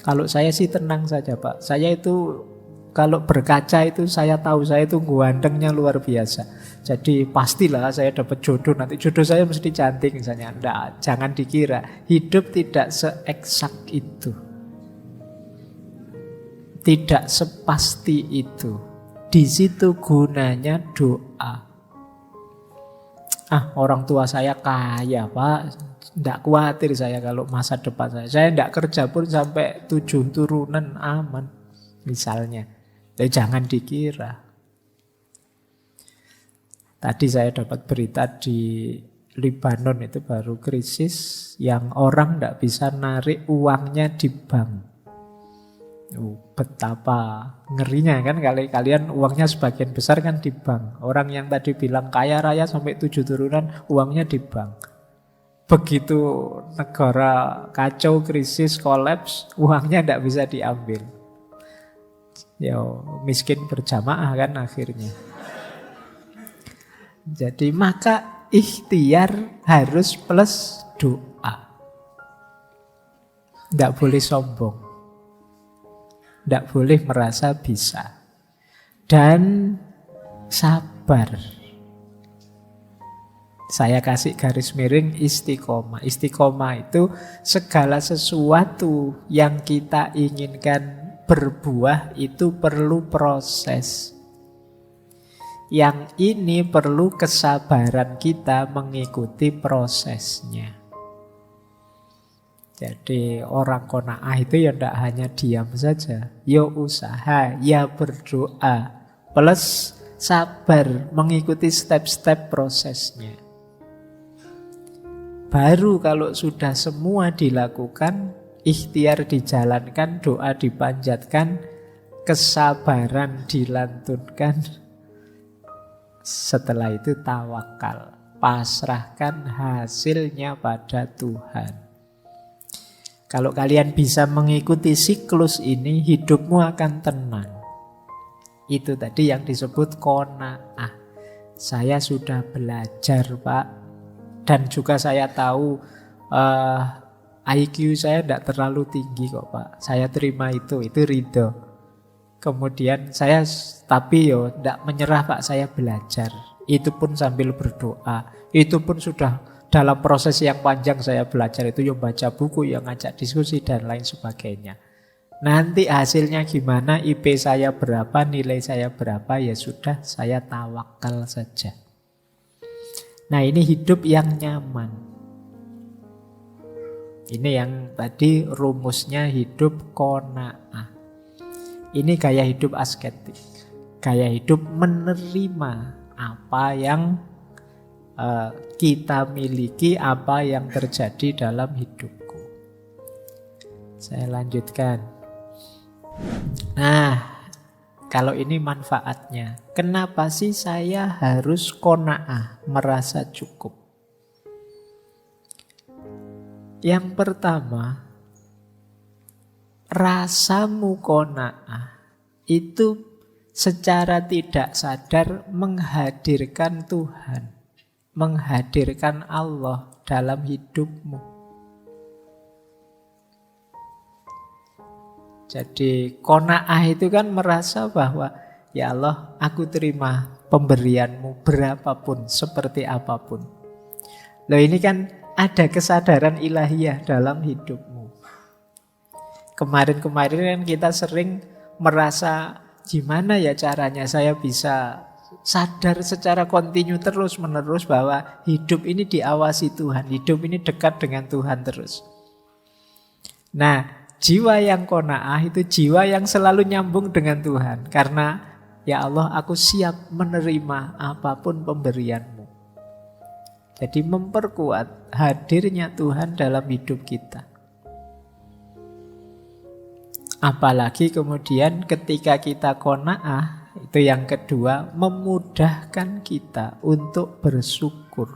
S1: Kalau saya sih tenang saja Pak. Saya itu kalau berkaca itu saya tahu saya itu gantengnya luar biasa. Jadi pastilah saya dapat jodoh. Nanti jodoh saya mesti cantik misalnya. Enggak, jangan dikira. Hidup tidak seeksak itu. Tidak sepasti itu. Di situ gunanya doa. Orang tua saya kaya Pak. Tidak khawatir saya kalau masa depan saya. Saya tidak kerja pun sampai 7 turunan aman. Misalnya. Jadi jangan dikira. Tadi saya dapat berita di Lebanon itu baru krisis. Yang orang tidak bisa narik uangnya di bank. Betapa ngerinya kan. Kalian uangnya sebagian besar kan di bank. Orang yang tadi bilang kaya raya sampai 7 turunan uangnya di bank. Begitu negara kacau, krisis, kolaps, uangnya tidak bisa diambil. Ya miskin berjamaah kan akhirnya. Jadi maka ikhtiar harus plus doa. Tidak boleh sombong. Tidak boleh merasa bisa. Dan sabar. Saya kasih garis miring istiqomah. Istiqomah itu segala sesuatu yang kita inginkan berbuah itu perlu proses. Yang ini perlu kesabaran kita mengikuti prosesnya. Jadi orang qanaah itu ya tidak hanya diam saja. Ya usaha, ya berdoa. Plus sabar mengikuti step-step prosesnya. Baru kalau sudah semua dilakukan, ikhtiar dijalankan, doa dipanjatkan, kesabaran dilantunkan. Setelah itu tawakal, pasrahkan hasilnya pada Tuhan. Kalau kalian bisa mengikuti siklus ini, hidupmu akan tenang. Itu tadi yang disebut qanaah. Saya sudah belajar Pak. Dan juga saya tahu IQ saya tidak terlalu tinggi kok Pak. Saya terima itu ridho. Kemudian saya tapi tidak menyerah Pak, saya belajar. Itu pun sambil berdoa. Itu pun sudah dalam proses yang panjang saya belajar itu yang baca buku, yang ngajak diskusi dan lain sebagainya. Nanti hasilnya gimana, IP saya berapa, nilai saya berapa, ya sudah saya tawakal saja. Nah ini hidup yang nyaman. Ini yang tadi rumusnya hidup qanaah. Ini gaya hidup asketik. Gaya hidup menerima apa yang kita miliki, apa yang terjadi dalam hidupku. Saya lanjutkan. Nah, kalau ini manfaatnya. Kenapa sih saya harus qanaah, merasa cukup? Yang pertama, rasamu qanaah itu secara tidak sadar menghadirkan Tuhan, menghadirkan Allah dalam hidupmu. Jadi qanaah itu kan merasa bahwa ya Allah, aku terima pemberianmu berapapun, seperti apapun. Loh, ini kan ada kesadaran ilahiyah dalam hidupmu. Kemarin-kemarin kan kita sering merasa gimana ya caranya saya bisa sadar secara kontinu terus-menerus bahwa hidup ini diawasi Tuhan, hidup ini dekat dengan Tuhan terus. Nah, jiwa yang qanaah itu jiwa yang selalu nyambung dengan Tuhan. Karena ya Allah, aku siap menerima apapun pemberianmu. Jadi memperkuat hadirnya Tuhan dalam hidup kita. Apalagi kemudian ketika kita qanaah, itu yang kedua, memudahkan kita untuk bersyukur.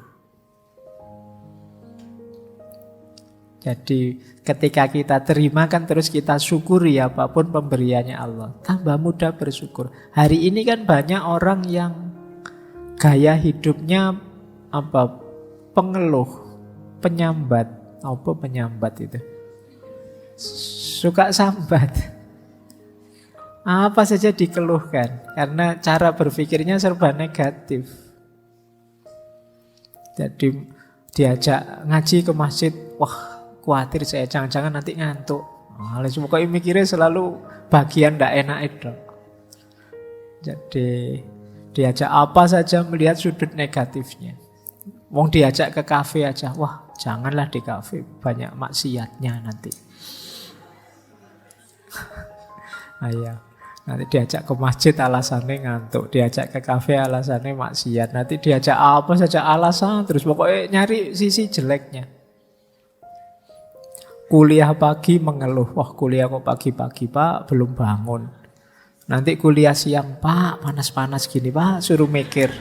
S1: Jadi ketika kita terima kan terus kita syukuri apapun pemberiannya Allah. Tambah mudah bersyukur. Hari ini kan banyak orang yang gaya hidupnya pengeluh, penyambat. Apa penyambat itu? Suka sambat. Apa saja dikeluhkan. Karena cara berpikirnya serba negatif. Jadi diajak ngaji ke masjid, wah, khawatir saya jangan-jangan nanti ngantuk. Pokoknya mikirnya selalu bagian ndak enak itu. Jadi diajak apa saja melihat sudut negatifnya. Wong diajak ke kafe aja, wah janganlah di kafe, banyak maksiatnya nanti. Ayo, nanti diajak ke masjid alasannya ngantuk, diajak ke kafe alasannya maksiat, nanti diajak apa saja alasan, terus pokoknya nyari sisi jeleknya. Kuliah pagi mengeluh, wah kuliah kok pagi-pagi Pak, belum bangun. Nanti kuliah siang, Pak panas-panas gini Pak, suruh mikir.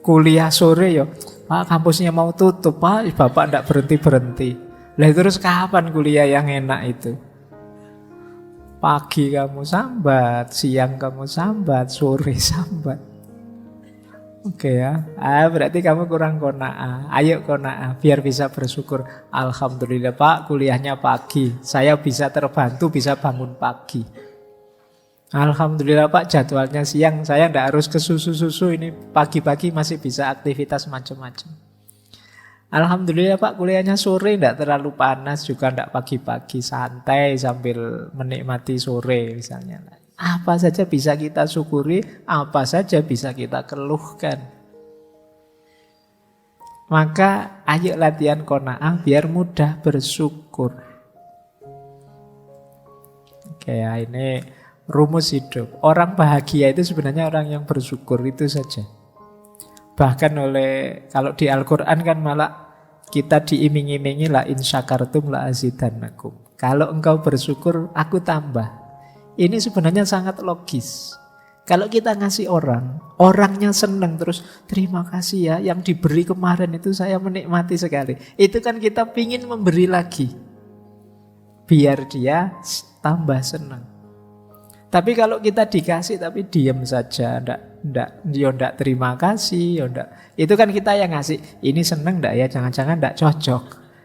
S1: Kuliah sore ya, Pak kampusnya mau tutup Pak, Bapak ndak berhenti-berhenti. Lah terus kapan kuliah yang enak itu? Pagi kamu sambat, siang kamu sambat, sore sambat. Oke ya, berarti kamu kurang qanaah. Ayo qanaah, biar bisa bersyukur. Alhamdulillah Pak, kuliahnya pagi. Saya bisa terbantu, bisa bangun pagi. Alhamdulillah Pak, jadwalnya siang. Saya tidak harus ke susu-susu. Ini pagi-pagi masih bisa aktivitas macam-macam. Alhamdulillah Pak, kuliahnya sore, tidak terlalu panas, juga tidak pagi-pagi, santai sambil menikmati sore misalnya. Apa saja bisa kita syukuri, apa saja bisa kita keluhkan. Maka ayo latihan qanaah biar mudah bersyukur. Oke ya, ini rumus hidup. Orang bahagia itu sebenarnya orang yang bersyukur, itu saja. Bahkan kalau di Al-Quran kan malah kita diiming-imingi la in syakartum la azidannakum. Kalau engkau bersyukur, aku tambah. Ini sebenarnya sangat logis. Kalau kita ngasih orangnya senang terus, terima kasih ya, yang diberi kemarin itu saya menikmati sekali. Itu kan kita pingin memberi lagi, biar dia tambah senang. Tapi kalau kita dikasih tapi diam saja, ndak terima kasih, itu kan kita yang ngasih. Ini senang ndak ya? Jangan-jangan ndak cocok,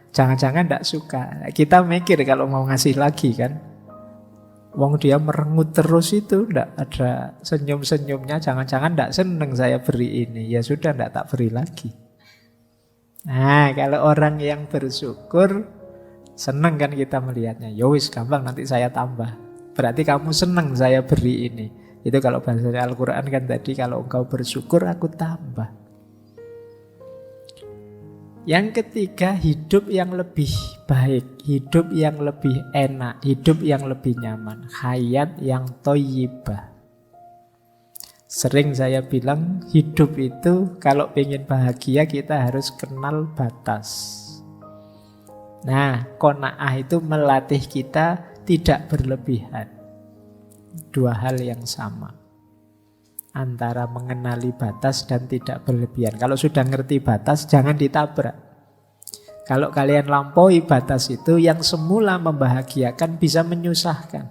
S1: jangan-jangan ndak suka. Kita mikir kalau mau ngasih lagi kan. Wong dia merengut terus itu, ndak ada senyum-senyumnya, jangan-jangan ndak seneng saya beri ini. Ya sudah, ndak tak beri lagi. Nah, kalau orang yang bersyukur, seneng kan kita melihatnya. Yowis, gampang nanti saya tambah. Berarti kamu seneng saya beri ini. Itu kalau bahasa Al-Quran kan tadi, kalau engkau bersyukur aku tambah. Yang ketiga, hidup yang lebih baik, hidup yang lebih enak, hidup yang lebih nyaman, hayat yang thayyibah. Sering saya bilang, hidup itu kalau pengen bahagia kita harus kenal batas. Nah, qanaah itu melatih kita tidak berlebihan. Dua hal yang sama antara mengenali batas dan tidak berlebihan. Kalau sudah ngerti batas, jangan ditabrak. Kalau kalian lampaui batas itu, yang semula membahagiakan bisa menyusahkan.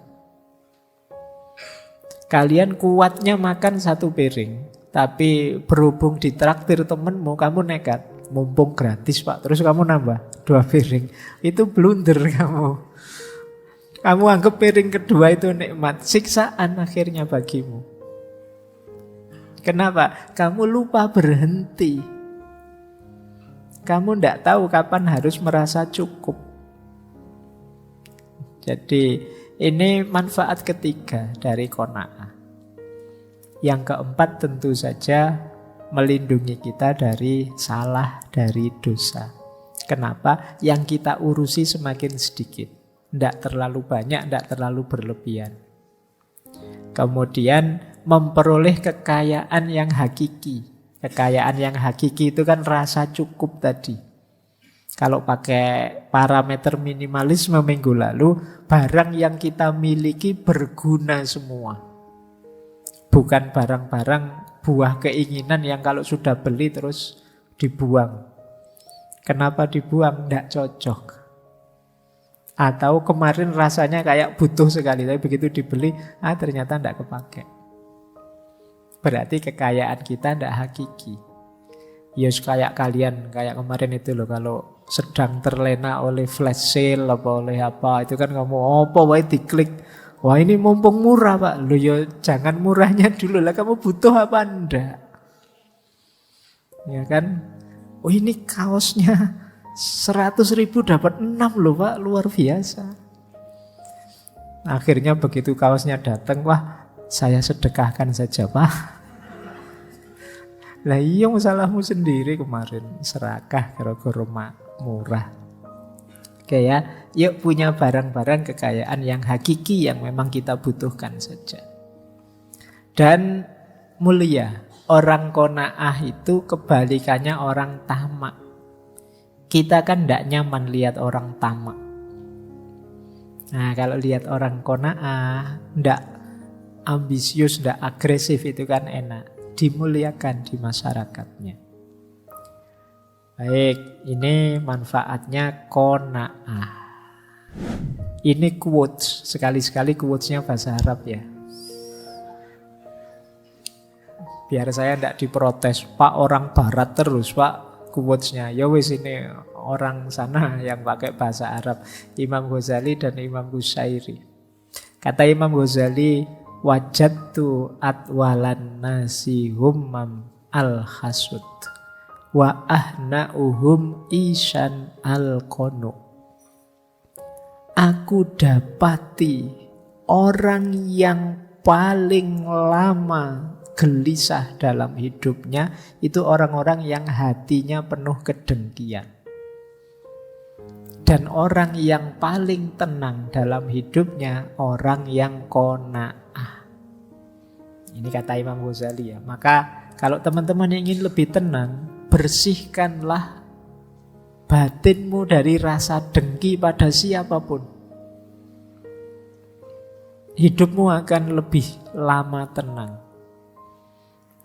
S1: Kalian kuatnya makan 1 piring, tapi berhubung ditraktir temenmu, kamu nekat. Mumpung gratis Pak, terus kamu nambah 2 piring. Itu blunder kamu. Kamu anggap piring kedua itu nikmat, siksaan akhirnya bagimu. Kenapa? Kamu lupa berhenti. Kamu tidak tahu kapan harus merasa cukup. Jadi ini manfaat ketiga dari qanaah. Yang keempat tentu saja melindungi kita dari salah, dari dosa. Kenapa? Yang kita urusi semakin sedikit. Tidak terlalu banyak, tidak terlalu berlebihan. Kemudian memperoleh kekayaan yang hakiki. Kekayaan yang hakiki itu kan rasa cukup tadi. Kalau pakai parameter minimalisme minggu lalu, barang yang kita miliki berguna semua. Bukan barang-barang buah keinginan yang kalau sudah beli terus dibuang. Kenapa dibuang? Tidak cocok. Atau kemarin rasanya kayak butuh sekali, tapi begitu dibeli, ternyata tidak kepakai. Berarti kekayaan kita tidak hakiki. Ya kayak kalian, kayak kemarin itu loh, kalau sedang terlena oleh flash sale apa oleh apa, itu kan kamu apa wae diklik. Wah ini mumpung murah Pak. Loh ya jangan murahnya dulu lah, kamu butuh apa enggak? Ya kan? Oh ini kaosnya 100.000 dapat 6 loh Pak, luar biasa. Akhirnya begitu kaosnya datang, wah saya sedekahkan saja Pak. Lah iya masalahmu sendiri kemarin, serakah gara-gara murah. Oke ya, yuk punya barang-barang kekayaan yang hakiki yang memang kita butuhkan saja. Dan mulia, orang qanaah itu kebalikannya orang tamak. Kita kan tidak nyaman lihat orang tamak. Nah kalau lihat orang qanaah, tidak ambisius, tidak agresif, itu kan enak. Dimuliakan di masyarakatnya. Baik, ini manfaatnya qanaah. Ini quotes, sekali-sekali quotesnya bahasa Arab ya. Biar saya tidak diprotes, Pak orang barat terus Pak quotesnya. Ya wis ini orang sana yang pakai bahasa Arab. Imam Ghazali dan Imam Bushairi. Kata Imam Ghazali, wajadtu atwalan nasi hummam al-hasud wa ahna'uhum isyan al-qanu. Aku dapati orang yang paling lama gelisah dalam hidupnya itu orang-orang yang hatinya penuh kedengkian. Dan orang yang paling tenang dalam hidupnya orang yang qanaah. Ini kata Imam Ghazali ya. Maka kalau teman-teman ingin lebih tenang, bersihkanlah batinmu dari rasa dengki pada siapapun. Hidupmu akan lebih lama tenang.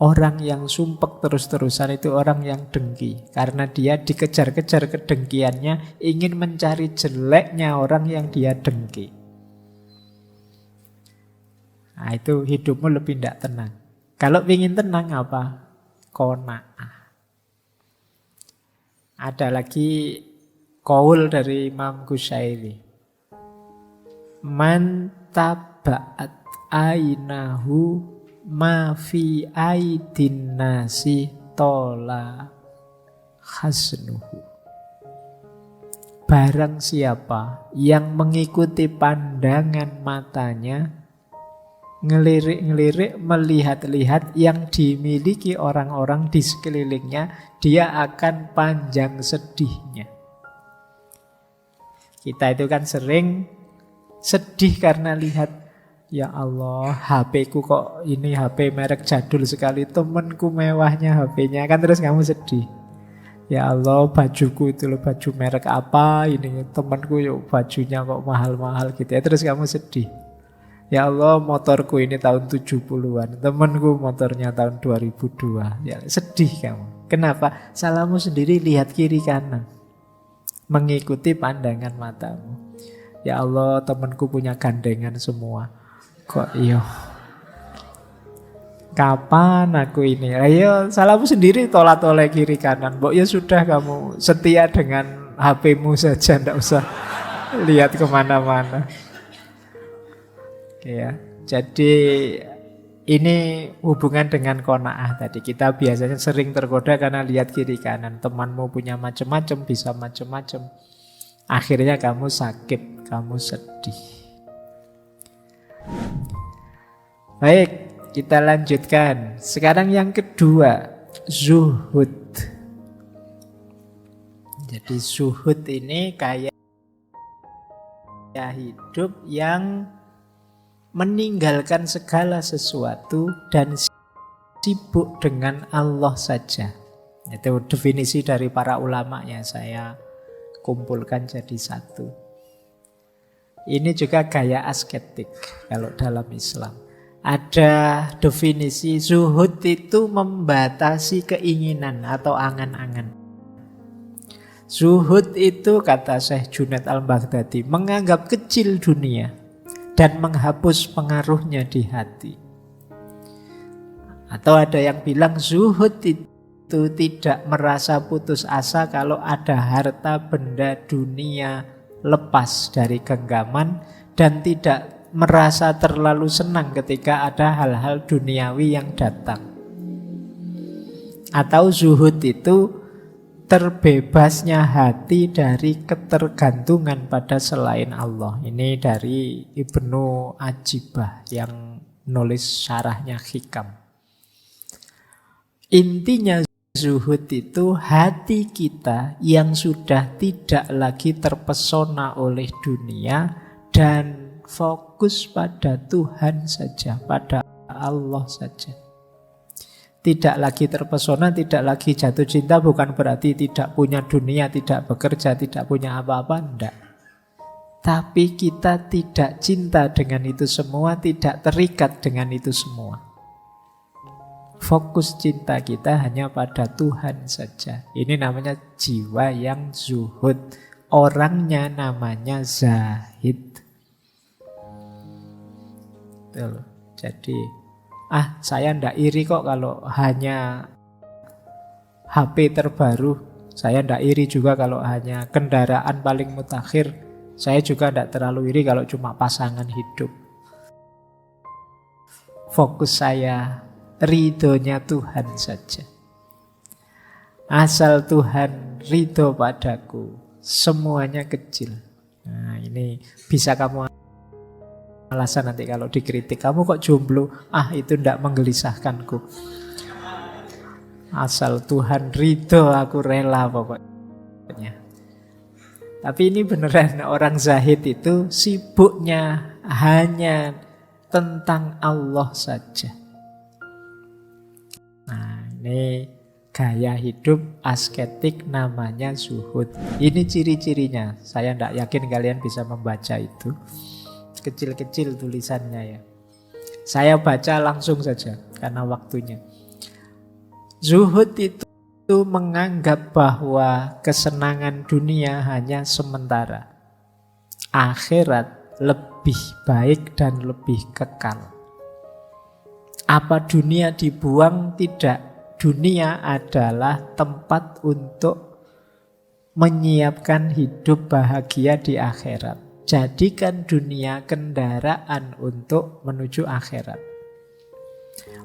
S1: Orang yang sumpek terus-terusan itu orang yang dengki. Karena dia dikejar-kejar kedengkiannya, ingin mencari jeleknya orang yang dia dengki. Nah itu hidupmu lebih tidak tenang. Kalau ingin tenang apa? Qanaah. Ada lagi qaul dari Imam Bushairi. Man taba'at ainahu ma fi aidin nasi tola khasnuhu. Barang siapa yang mengikuti pandangan matanya, ngelirik-ngelirik, melihat-lihat yang dimiliki orang-orang di sekelilingnya, dia akan panjang sedihnya. Kita itu kan sering sedih karena lihat, ya Allah, HP ku kok ini HP merek jadul sekali, temenku mewahnya HP-nya, kan terus kamu sedih. Ya Allah, bajuku itu loh, baju merek apa ini, temenku yuk bajunya kok mahal-mahal gitu ya, terus kamu sedih. Ya Allah, motorku ini tahun 70-an, temenku motornya tahun 2002. Ya, sedih kamu. Kenapa? Salahmu sendiri, lihat kiri kanan. mengikuti pandangan matamu. Ya Allah, temanku punya gandengan semua. Kok iya? Kapan aku ini? Ayo, salahmu sendiri, tolak-tolak kiri kanan. Mbok ya sudah, kamu setia dengan HP-mu saja, ndak usah lihat kemana-mana. Oke ya. Jadi ini hubungan dengan qanaah tadi. Kita biasanya sering tergoda karena lihat kiri kanan. Temanmu punya macam-macam, bisa macam-macam. Akhirnya kamu sakit, kamu sedih. Baik, kita lanjutkan. Sekarang yang kedua, zuhud. Jadi zuhud ini kayak hidup yang meninggalkan segala sesuatu dan sibuk dengan Allah saja. Itu definisi dari para ulama ya, saya kumpulkan jadi satu. Ini juga gaya asketik kalau dalam Islam. Ada definisi zuhud itu membatasi keinginan atau angan-angan. Zuhud itu, kata Syekh Junaid al-Baghdadi, menganggap kecil dunia dan menghapus pengaruhnya di hati. Atau ada yang bilang zuhud itu tidak merasa putus asa kalau ada harta benda dunia lepas dari genggaman, dan tidak merasa terlalu senang ketika ada hal-hal duniawi yang datang. Atau zuhud itu terbebasnya hati dari ketergantungan pada selain Allah. Ini dari Ibnu Ajibah yang nulis syarahnya Hikam. Intinya zuhud itu hati kita yang sudah tidak lagi terpesona oleh dunia dan fokus pada Tuhan saja, pada Allah saja. Tidak lagi terpesona, tidak lagi jatuh cinta, bukan berarti tidak punya dunia, tidak bekerja, tidak punya apa-apa, enggak. Tapi kita tidak cinta dengan itu semua, tidak terikat dengan itu semua. Fokus cinta kita hanya pada Tuhan saja. Ini namanya jiwa yang zuhud. Orangnya namanya zahid. Tuh. Jadi saya ndak iri kok kalau hanya HP terbaru. Saya ndak iri juga kalau hanya kendaraan paling mutakhir. Saya juga ndak terlalu iri kalau cuma pasangan hidup. Fokus saya ridhonya Tuhan saja. Asal Tuhan ridho padaku, semuanya kecil. Nah, ini bisa kamu alasan nanti kalau dikritik, kamu kok jomblo? Itu ndak menggelisahkanku. Asal Tuhan ridho, aku rela pokoknya. Tapi ini beneran, orang zahid itu sibuknya hanya tentang Allah saja. Nah, ini gaya hidup asketik namanya zuhud. Ini ciri-cirinya. Saya ndak yakin kalian bisa membaca itu. Kecil-kecil tulisannya ya. Saya baca langsung saja karena waktunya. Zuhud itu menganggap bahwa kesenangan dunia hanya sementara. Akhirat lebih baik dan lebih kekal. Apa dunia dibuang? Tidak. Dunia adalah tempat untuk menyiapkan hidup bahagia di akhirat. Jadikan dunia kendaraan untuk menuju akhirat.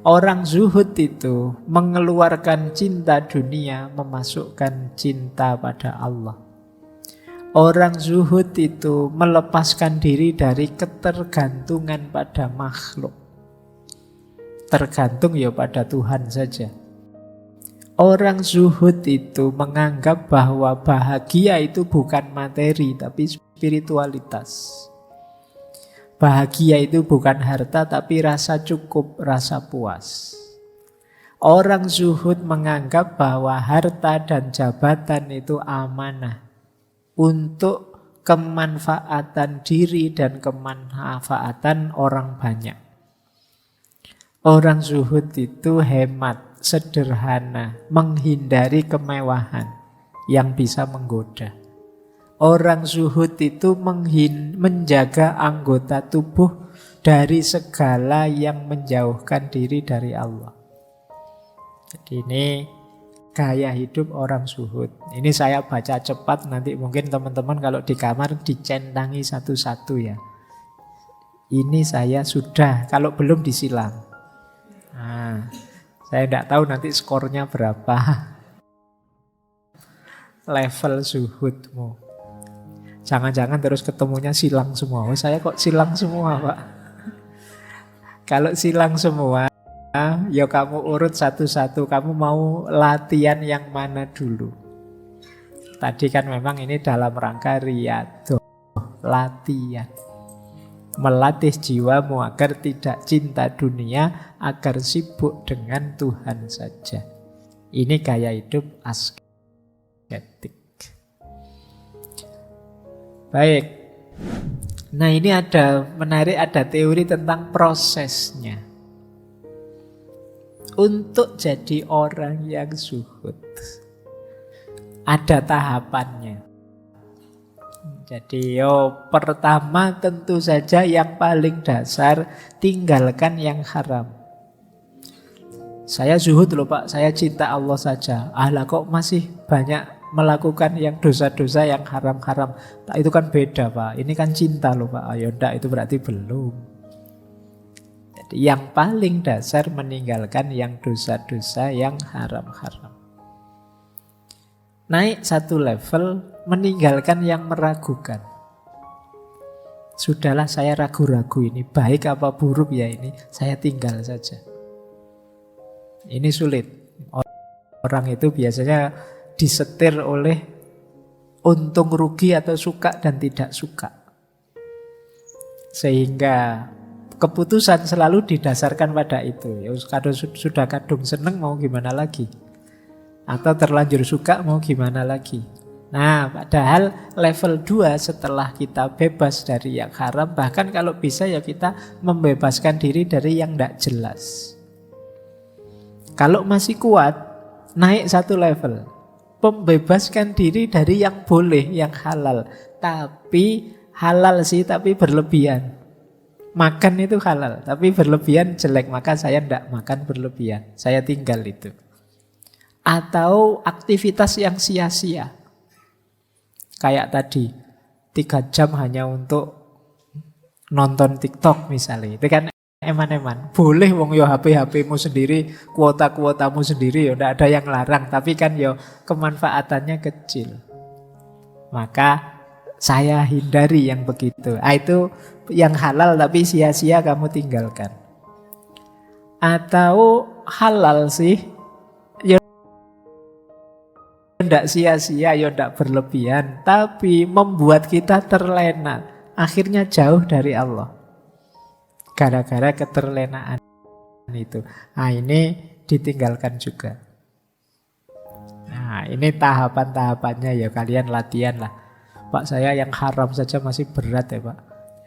S1: Orang zuhud itu mengeluarkan cinta dunia, memasukkan cinta pada Allah. Orang zuhud itu melepaskan diri dari ketergantungan pada makhluk. Tergantung ya pada Tuhan saja. Orang zuhud itu menganggap bahwa bahagia itu bukan materi tapi spiritualitas. Bahagia itu bukan harta tapi rasa cukup, rasa puas. Orang zuhud menganggap bahwa harta dan jabatan itu amanah untuk kemanfaatan diri dan kemanfaatan orang banyak. Orang zuhud itu hemat, sederhana, menghindari kemewahan yang bisa menggoda. Orang zuhud itu menjaga anggota tubuh dari segala yang menjauhkan diri dari Allah. Jadi ini gaya hidup orang zuhud. Ini saya baca cepat, nanti mungkin teman-teman kalau di kamar dicentangi satu-satu ya. Ini saya sudah, kalau belum disilang. Nah, saya tidak tahu nanti skornya berapa. Level zuhudmu. Jangan-jangan terus ketemunya silang semua. Oh, saya kok silang semua, Pak? Kalau silang semua, ya kamu urut satu-satu. Kamu mau latihan yang mana dulu? Tadi kan memang ini dalam rangka riyadhah, latihan. Melatih jiwamu agar tidak cinta dunia, agar sibuk dengan Tuhan saja. Ini gaya hidup asketik. Baik. Nah, ini menarik, ada teori tentang prosesnya. Untuk jadi orang yang zuhud, ada tahapannya. Jadi pertama tentu saja yang paling dasar, tinggalkan yang haram. Saya zuhud loh Pak, saya cinta Allah saja. Lah kok masih banyak melakukan yang dosa-dosa yang haram-haram. Itu kan beda Pak, ini kan cinta loh Pak. Ayo ndak, itu berarti belum. Jadi yang paling dasar meninggalkan yang dosa-dosa yang haram-haram. Naik satu level, meninggalkan yang meragukan. Sudahlah, saya ragu-ragu ini baik apa buruk ya ini, saya tinggal saja. Ini sulit. Orang itu biasanya disetir oleh untung rugi atau suka dan tidak suka. Sehingga keputusan selalu didasarkan pada itu. Ya kalau sudah kadung seneng mau gimana lagi? Atau terlanjur suka mau gimana lagi? Nah, padahal level 2 setelah kita bebas dari yang haram, bahkan kalau bisa ya kita membebaskan diri dari yang tidak jelas. Kalau masih kuat, naik satu level. Membebaskan diri dari yang boleh, yang halal. Tapi halal sih, tapi berlebihan. Makan itu halal, tapi berlebihan jelek. Maka saya tidak makan berlebihan. Saya tinggal itu. Atau aktivitas yang sia-sia. Kayak tadi, 3 jam hanya untuk nonton TikTok misalnya. Itu kan eman-eman. Boleh wong yo HP-HPmu sendiri, kuota-kuotamu sendiri, yo ndak ada yang larang, tapi kan yo kemanfaatannya kecil. Maka saya hindari yang begitu. Itu yang halal tapi sia-sia kamu tinggalkan. Atau halal sih, yo ndak sia-sia, yo ndak berlebihan, tapi membuat kita terlena, akhirnya jauh dari Allah. Gara-gara keterlenaan itu. Nah, ini ditinggalkan juga. Nah, ini tahapan-tahapannya ya, kalian latihan lah. Pak, saya yang haram saja masih berat ya Pak.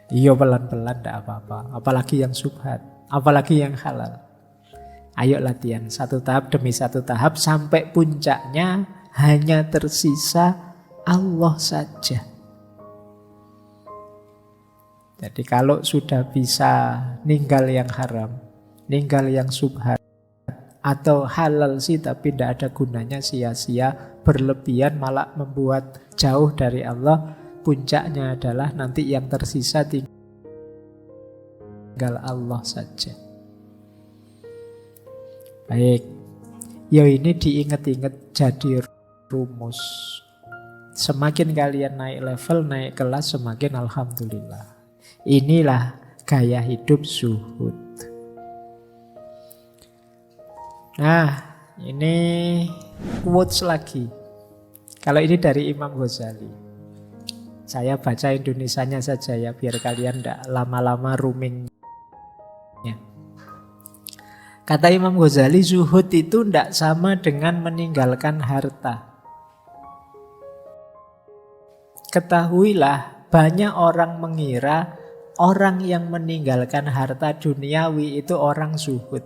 S1: Iya, pelan-pelan tidak apa-apa. Apalagi yang subhat, apalagi yang halal. Ayo latihan satu tahap demi satu tahap sampai puncaknya hanya tersisa Allah saja. Jadi kalau sudah bisa ninggal yang haram, ninggal yang subhat, atau halal sih tapi tidak ada gunanya, sia-sia, berlebihan malah membuat jauh dari Allah, puncaknya adalah nanti yang tersisa tinggal Allah saja. Baik, ya ini diingat-ingat jadi rumus. Semakin kalian naik level, naik kelas, semakin alhamdulillah. Inilah gaya hidup zuhud. Nah, ini quotes lagi. Kalau ini dari Imam Ghazali. Saya baca Indonesianya saja ya, biar kalian tidak lama-lama roomingnya. Kata Imam Ghazali, zuhud itu tidak sama dengan meninggalkan harta. Ketahuilah, banyak orang mengira orang yang meninggalkan harta duniawi itu orang zuhud.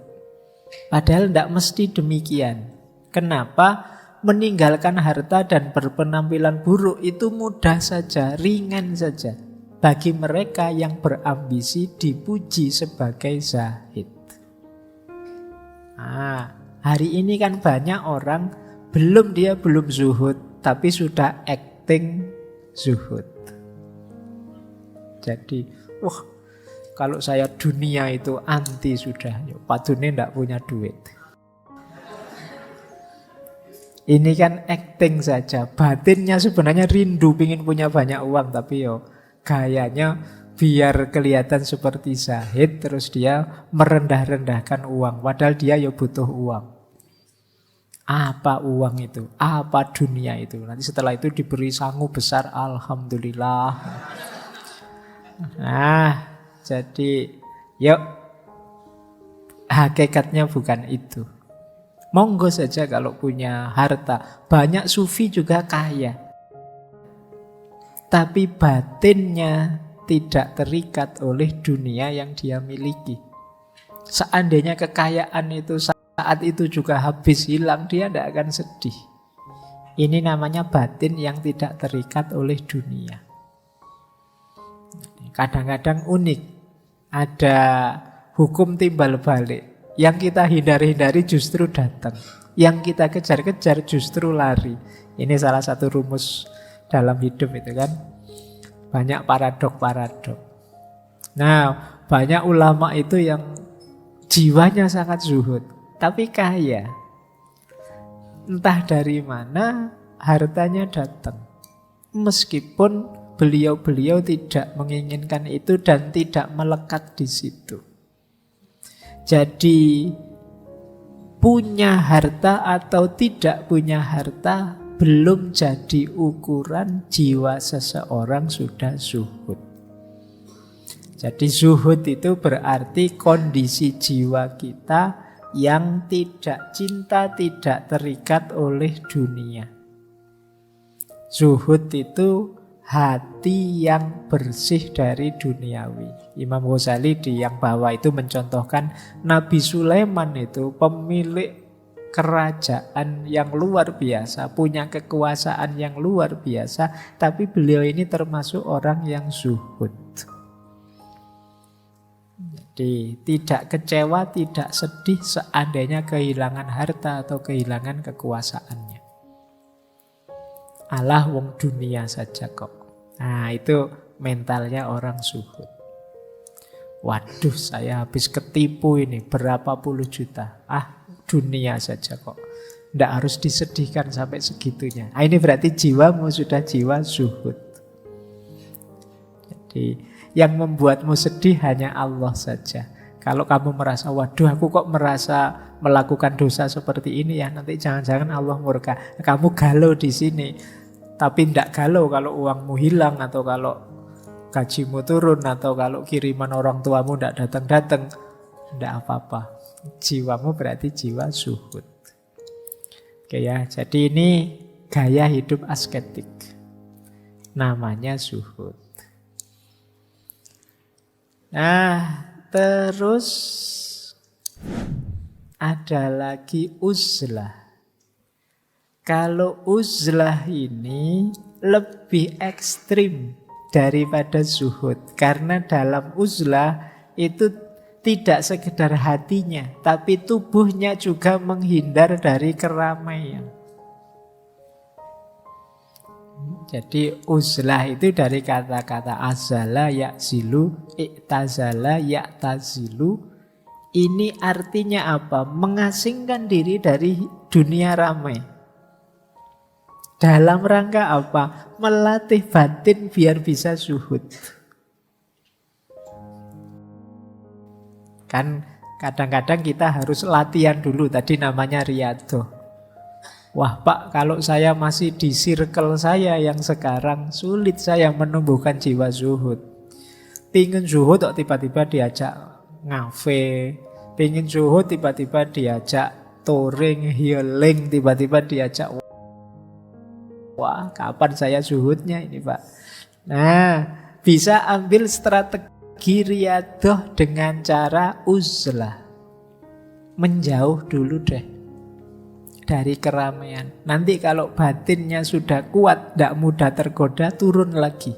S1: Padahal tidak mesti demikian. Kenapa? meninggalkan harta dan berpenampilan buruk itu mudah saja, ringan saja bagi mereka yang berambisi dipuji sebagai zahid. Hari ini kan banyak orang dia belum zuhud, tapi sudah acting zuhud. Jadi, kalau saya dunia itu anti sudah, Pak Duni tidak punya duit. Ini kan acting saja, batinnya sebenarnya rindu pingin punya banyak uang, tapi gayanya biar kelihatan seperti zahid, terus dia merendah-rendahkan uang, padahal dia butuh uang. Apa uang itu? Apa dunia itu? Nanti setelah itu diberi sangu besar, alhamdulillah. Jadi hakikatnya bukan itu. Monggo saja kalau punya harta. Banyak sufi juga kaya, tapi batinnya tidak terikat oleh dunia yang dia miliki. Seandainya kekayaan itu saat itu juga habis hilang, dia tidak akan sedih. Ini namanya batin yang tidak terikat oleh dunia. Kadang-kadang unik, ada hukum timbal balik. Yang kita hindari-hindari justru datang, yang kita kejar-kejar justru lari. Ini salah satu rumus dalam hidup itu kan. Banyak paradok-paradok. Nah, banyak ulama itu yang jiwanya sangat zuhud, tapi kaya. Entah dari mana hartanya datang. Meskipun beliau-beliau tidak menginginkan itu dan tidak melekat di situ. Jadi punya harta atau tidak punya harta belum jadi ukuran jiwa seseorang sudah zuhud. Jadi zuhud itu berarti kondisi jiwa kita yang tidak cinta, tidak terikat oleh dunia. Zuhud itu hati yang bersih dari duniawi. Imam Ghazali di yang bawah itu mencontohkan Nabi Sulaiman itu pemilik kerajaan yang luar biasa, punya kekuasaan yang luar biasa, tapi beliau ini termasuk orang yang zuhud. Jadi tidak kecewa, tidak sedih seandainya kehilangan harta atau kehilangan kekuasaannya. Alah wong dunia saja kok. Nah itu mentalnya orang zuhud. Waduh saya habis ketipu ini berapa puluh juta. Dunia saja kok. Tidak harus disedihkan sampai segitunya. Ini berarti jiwamu sudah jiwa zuhud. Jadi yang membuatmu sedih hanya Allah saja. Kalau kamu merasa, waduh aku kok merasa melakukan dosa seperti ini ya, nanti jangan-jangan Allah murka. Kamu galau di sini, tapi tidak galau kalau uangmu hilang, atau kalau gajimu turun, atau kalau kiriman orang tuamu tidak datang-datang. Tidak apa-apa. Jiwamu berarti jiwa zuhud. Oke ya, jadi ini gaya hidup asketik. Namanya zuhud. Nah, terus ada lagi uzlah. Kalau uzlah ini lebih ekstrim daripada zuhud. Karena dalam uzlah itu tidak sekedar hatinya, tapi tubuhnya juga menghindar dari keramaian. Jadi uzlah itu dari kata-kata azala ya'zilu, i'tazala ya'tazilu. Ini artinya apa? Mengasingkan diri dari dunia ramai. Dalam rangka apa? Melatih batin biar bisa zuhud. Kan kadang-kadang kita harus latihan dulu, tadi namanya riyadhah. Wah Pak, kalau saya masih di circle saya yang sekarang, sulit saya menumbuhkan jiwa zuhud. Pingin zuhud kok tiba-tiba diajak ngafe, pingin zuhud tiba-tiba diajak touring, healing, tiba-tiba diajak. Wah, kapan saya zuhudnya ini Pak? Nah, bisa ambil strategi riyadhah dengan cara uzlah. Menjauh dulu deh. dari keramaian. Nanti kalau batinnya sudah kuat, tidak mudah tergoda, turun lagi.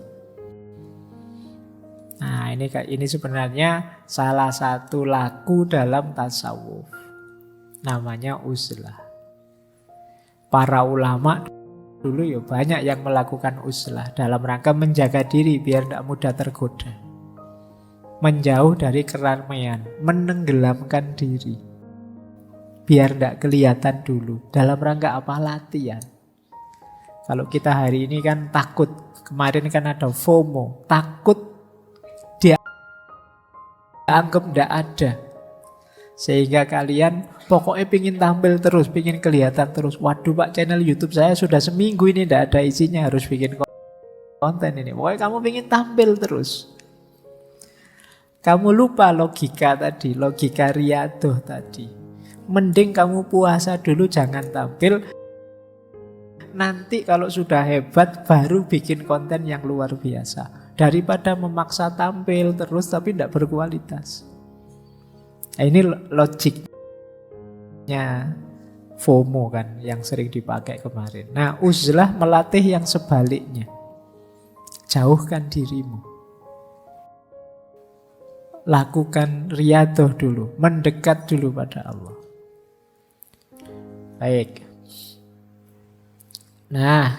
S1: Nah, ini sebenarnya salah satu laku dalam tasawuf. Namanya uzlah. Para ulama dulu ya banyak yang melakukan uzlah dalam rangka menjaga diri biar tidak mudah tergoda. Menjauh dari keramaian, menenggelamkan diri. Biar tidak kelihatan dulu. Dalam rangka apa? Latihan. Kalau kita hari ini kan takut. Kemarin kan ada FOMO. Takut dia anggap tidak ada. Sehingga kalian pokoknya pingin tampil terus, pingin kelihatan terus. Waduh Pak, channel YouTube saya sudah seminggu ini tidak ada isinya, harus bikin konten ini. Pokoknya kamu pingin tampil terus. Kamu lupa logika tadi, logika riyadhah tadi. Mending kamu puasa dulu, jangan tampil. Nanti kalau sudah hebat baru bikin konten yang luar biasa. Daripada memaksa tampil terus tapi tidak berkualitas. Nah, ini logiknya FOMO kan yang sering dipakai kemarin. Nah, uzlah melatih yang sebaliknya. Jauhkan dirimu. Lakukan riyadhah dulu, mendekat dulu pada Allah. Baik. Nah,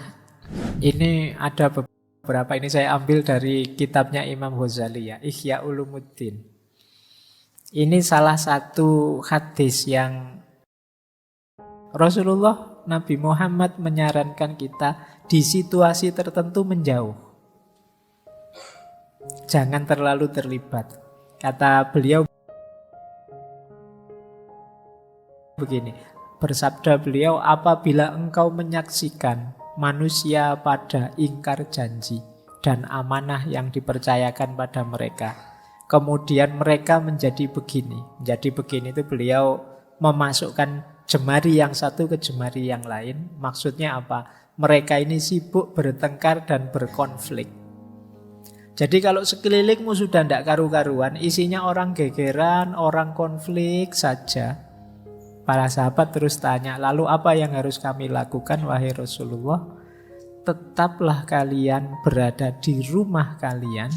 S1: ini ada beberapa, ini saya ambil dari kitabnya Imam Ghazali ya, Ihya Ulumuddin. Ini salah satu hadis yang Rasulullah Nabi Muhammad menyarankan kita di situasi tertentu menjauh. Jangan terlalu terlibat. Kata beliau begini, bersabda beliau, apabila engkau menyaksikan manusia pada ingkar janji dan amanah yang dipercayakan pada mereka, kemudian mereka menjadi begini. Menjadi begini itu beliau memasukkan jemari yang satu ke jemari yang lain. Maksudnya apa? Mereka ini sibuk bertengkar dan berkonflik. Jadi kalau sekelilingmu sudah tidak karu-karuan, isinya orang gegeran, orang konflik saja. Para sahabat terus tanya, lalu apa yang harus kami lakukan wahai Rasulullah? Tetaplah kalian berada di rumah kalian,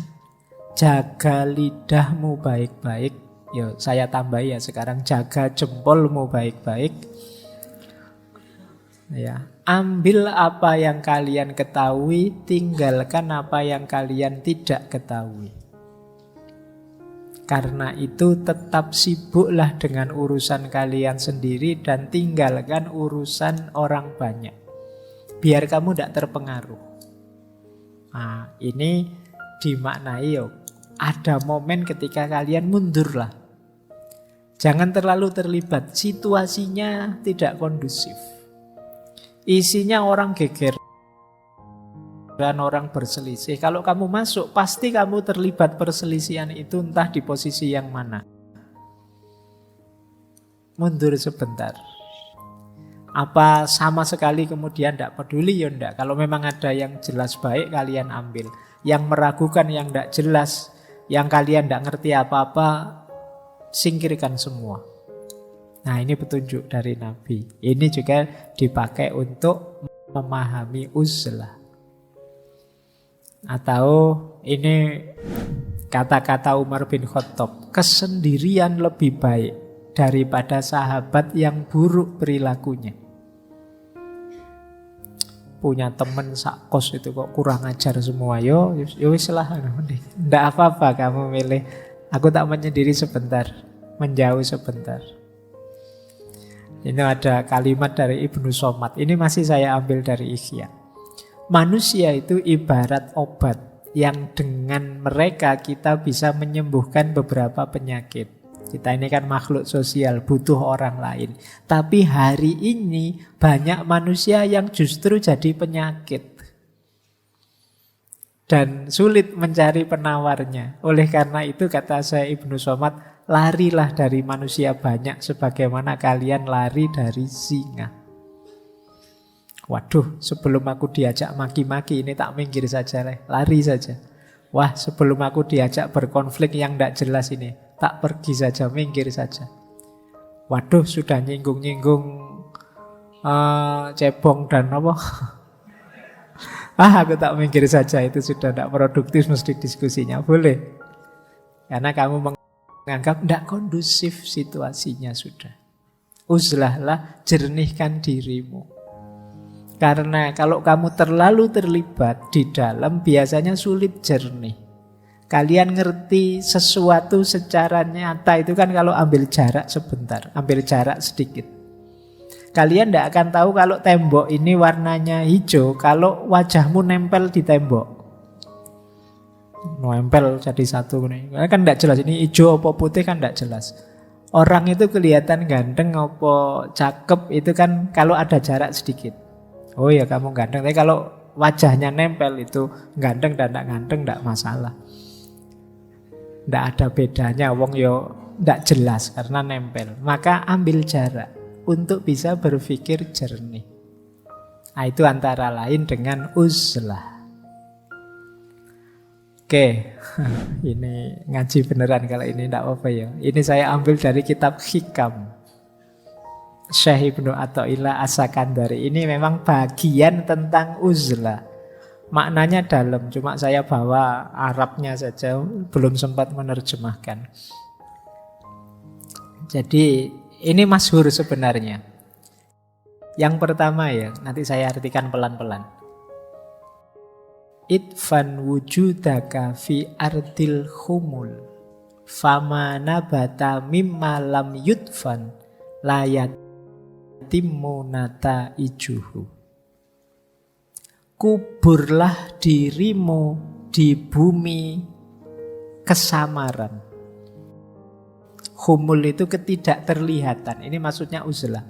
S1: jaga lidahmu baik-baik. Yo, saya tambah ya sekarang, jaga jempolmu baik-baik. Ya, ambil apa yang kalian ketahui, tinggalkan apa yang kalian tidak ketahui. Karena itu tetap sibuklah dengan urusan kalian sendiri dan tinggalkan urusan orang banyak. Biar kamu tidak terpengaruh. Nah, ini dimaknai ada momen ketika kalian mundurlah. Jangan terlalu terlibat, situasinya tidak kondusif. Isinya orang geger dan orang berselisih. Kalau kamu masuk, pasti kamu terlibat perselisihan itu, entah di posisi yang mana. Mundur sebentar. Apa sama sekali kemudian tidak peduli? Ya enggak. Kalau memang ada yang jelas baik, kalian ambil. Yang meragukan, yang tidak jelas, yang kalian tidak ngerti apa-apa, singkirkan semua. Nah, ini petunjuk dari Nabi. Ini juga dipakai untuk memahami uzlah. Atau ini kata-kata Umar bin Khattab, kesendirian lebih baik daripada sahabat yang buruk perilakunya. Punya temen sakos itu kok kurang ajar semua, yo wis lah, ndak apa-apa kamu milih. Aku tak menyendiri sebentar, menjauh sebentar. Ini ada kalimat dari Ibnu Somad. Ini masih saya ambil dari Ihya. Manusia itu ibarat obat yang dengan mereka kita bisa menyembuhkan beberapa penyakit. Kita ini kan makhluk sosial, butuh orang lain. Tapi hari ini banyak manusia yang justru jadi penyakit. Dan sulit mencari penawarnya. Oleh karena itu kata saya Ibnu Somad, larilah dari manusia banyak sebagaimana kalian lari dari singa. Waduh, sebelum aku diajak maki-maki ini tak minggir saja, lari saja. Wah, sebelum aku diajak berkonflik yang tidak jelas ini, tak pergi saja, minggir saja. Waduh, sudah nyinggung-nyinggung cebong dan apa? Aku tak mikir saja, itu sudah tidak produktif mesti diskusinya. Boleh. Karena kamu menganggap tidak kondusif situasinya sudah. Uzlahlah, jernihkan dirimu. Karena kalau kamu terlalu terlibat di dalam, biasanya sulit jernih. Kalian ngerti sesuatu secara nyata itu kan kalau ambil jarak sebentar, ambil jarak sedikit. Kalian tidak akan tahu kalau tembok ini warnanya hijau kalau wajahmu nempel di tembok. Nempel jadi satu. Kan tidak jelas ini hijau apa putih, kan tidak jelas. Orang itu kelihatan ganteng apa cakep itu kan kalau ada jarak sedikit. Oh ya kamu ganteng. Tapi kalau wajahnya nempel itu ganteng dan tidak ganteng tidak masalah. Tidak ada bedanya. Wong yo tidak jelas karena nempel. Maka ambil jarak untuk bisa berpikir jernih. Nah, itu antara lain dengan uzlah. Oke, ini ngaji beneran kalau ini tidak apa ya. Ini saya ambil dari kitab Hikam Syekh Ibnu Athaillah As-Sakandari. Ini memang bagian tentang uzlah. Maknanya dalam, cuma saya bawa Arabnya saja, belum sempat menerjemahkan. Jadi ini masyhur sebenarnya. Yang pertama ya, nanti saya artikan pelan-pelan. Idfan wujudaka fi ardil khumul fama nabata mimma lam yudfan layat timunata ijuhu. Kuburlah dirimu di bumi kesamaran. Khumul itu ketidakterlihatan. Ini maksudnya uzlah.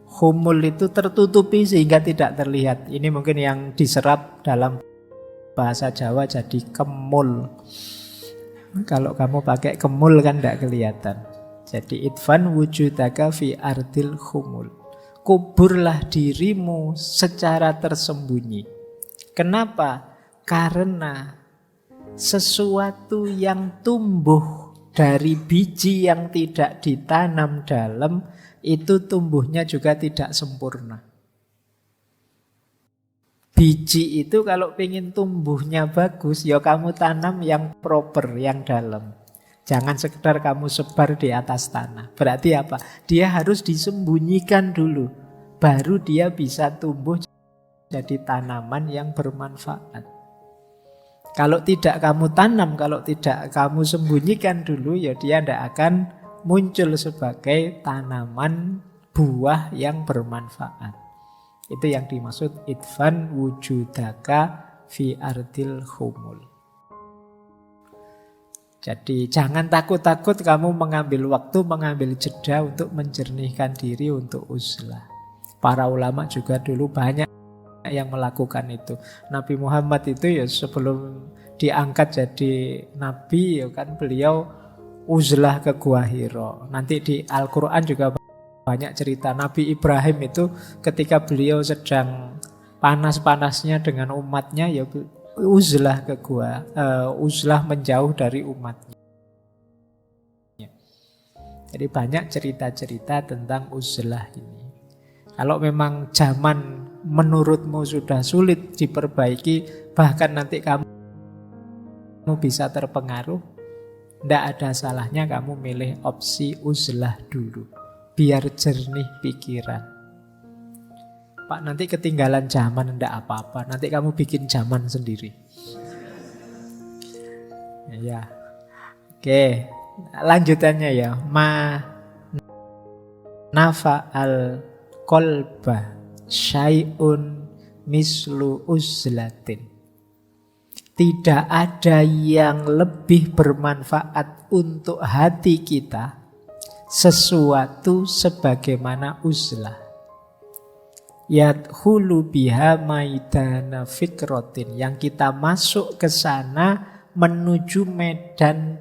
S1: Khumul itu tertutupi sehingga tidak terlihat. Ini mungkin yang diserap dalam bahasa Jawa jadi kemul. Kalau kamu pakai kemul kan tidak kelihatan. Jadi idfan wujudaka fi ardil khumul. Kuburlah dirimu secara tersembunyi. Kenapa? Karena sesuatu yang tumbuh dari biji yang tidak ditanam dalam, itu tumbuhnya juga tidak sempurna. Biji itu kalau ingin tumbuhnya bagus, ya kamu tanam yang proper, yang dalam. Jangan sekedar kamu sebar di atas tanah. Berarti apa? Dia harus disembunyikan dulu, baru dia bisa tumbuh jadi tanaman yang bermanfaat. Kalau tidak kamu tanam, kalau tidak kamu sembunyikan dulu, ya dia tidak akan muncul sebagai tanaman buah yang bermanfaat. Itu yang dimaksud idfan wujudaka fi ardil khumul. Jadi jangan takut-takut kamu mengambil waktu, mengambil jeda untuk menjernihkan diri untuk uzlah. Para ulama juga dulu banyak yang melakukan itu. Nabi Muhammad itu ya sebelum diangkat jadi nabi ya kan beliau uzlah ke Gua Hira. Nanti di Al-Quran juga banyak cerita. Nabi Ibrahim itu ketika beliau sedang panas-panasnya dengan umatnya ya uzlah ke gua, uzlah menjauh dari umatnya. Jadi banyak cerita-cerita tentang uzlah ini. Kalau memang zaman menurutmu sudah sulit diperbaiki, bahkan nanti kamu bisa terpengaruh, tidak ada salahnya kamu milih opsi uzlah dulu, biar jernih pikiran. Pak, nanti ketinggalan zaman, tidak apa-apa, nanti kamu bikin zaman sendiri. Ya, oke, lanjutannya ya, ma nafa'al qalba syai'un mislu uzlatin. Tidak ada yang lebih bermanfaat untuk hati kita sesuatu sebagaimana uzlah. Yadkhulu biha maidana fikrotin, yang kita masuk ke sana menuju medan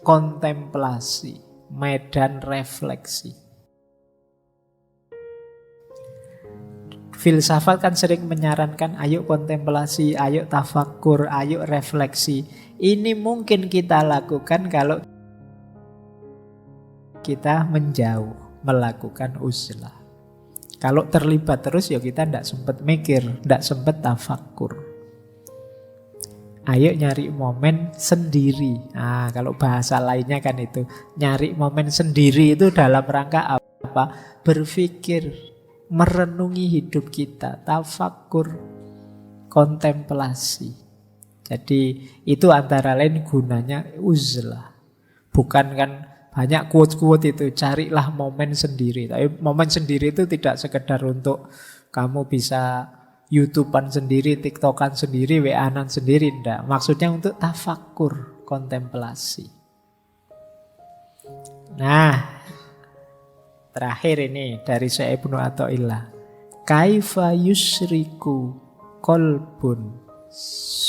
S1: kontemplasi, medan refleksi. Filsafat kan sering menyarankan ayo kontemplasi, ayo tafakur, ayo refleksi. Ini mungkin kita lakukan kalau kita menjauh melakukan uzlah. Kalau terlibat terus ya kita tidak sempat mikir, tidak sempat tafakur. Ayo nyari momen sendiri. Nah, kalau bahasa lainnya kan itu. Nyari momen sendiri itu dalam rangka apa? Berpikir, merenungi hidup kita, tafakur, kontemplasi. Jadi itu antara lain gunanya uzlah. Bukan kan banyak quote-quote itu, carilah momen sendiri. Tapi momen sendiri itu tidak sekedar untuk kamu bisa YouTubean sendiri, TikTokan sendiri, WA-an sendiri. Enggak. Maksudnya untuk tafakur, kontemplasi. Nah, terakhir ini dari Syekh Ibnu Athaillah. Kaifa yusriku qalbun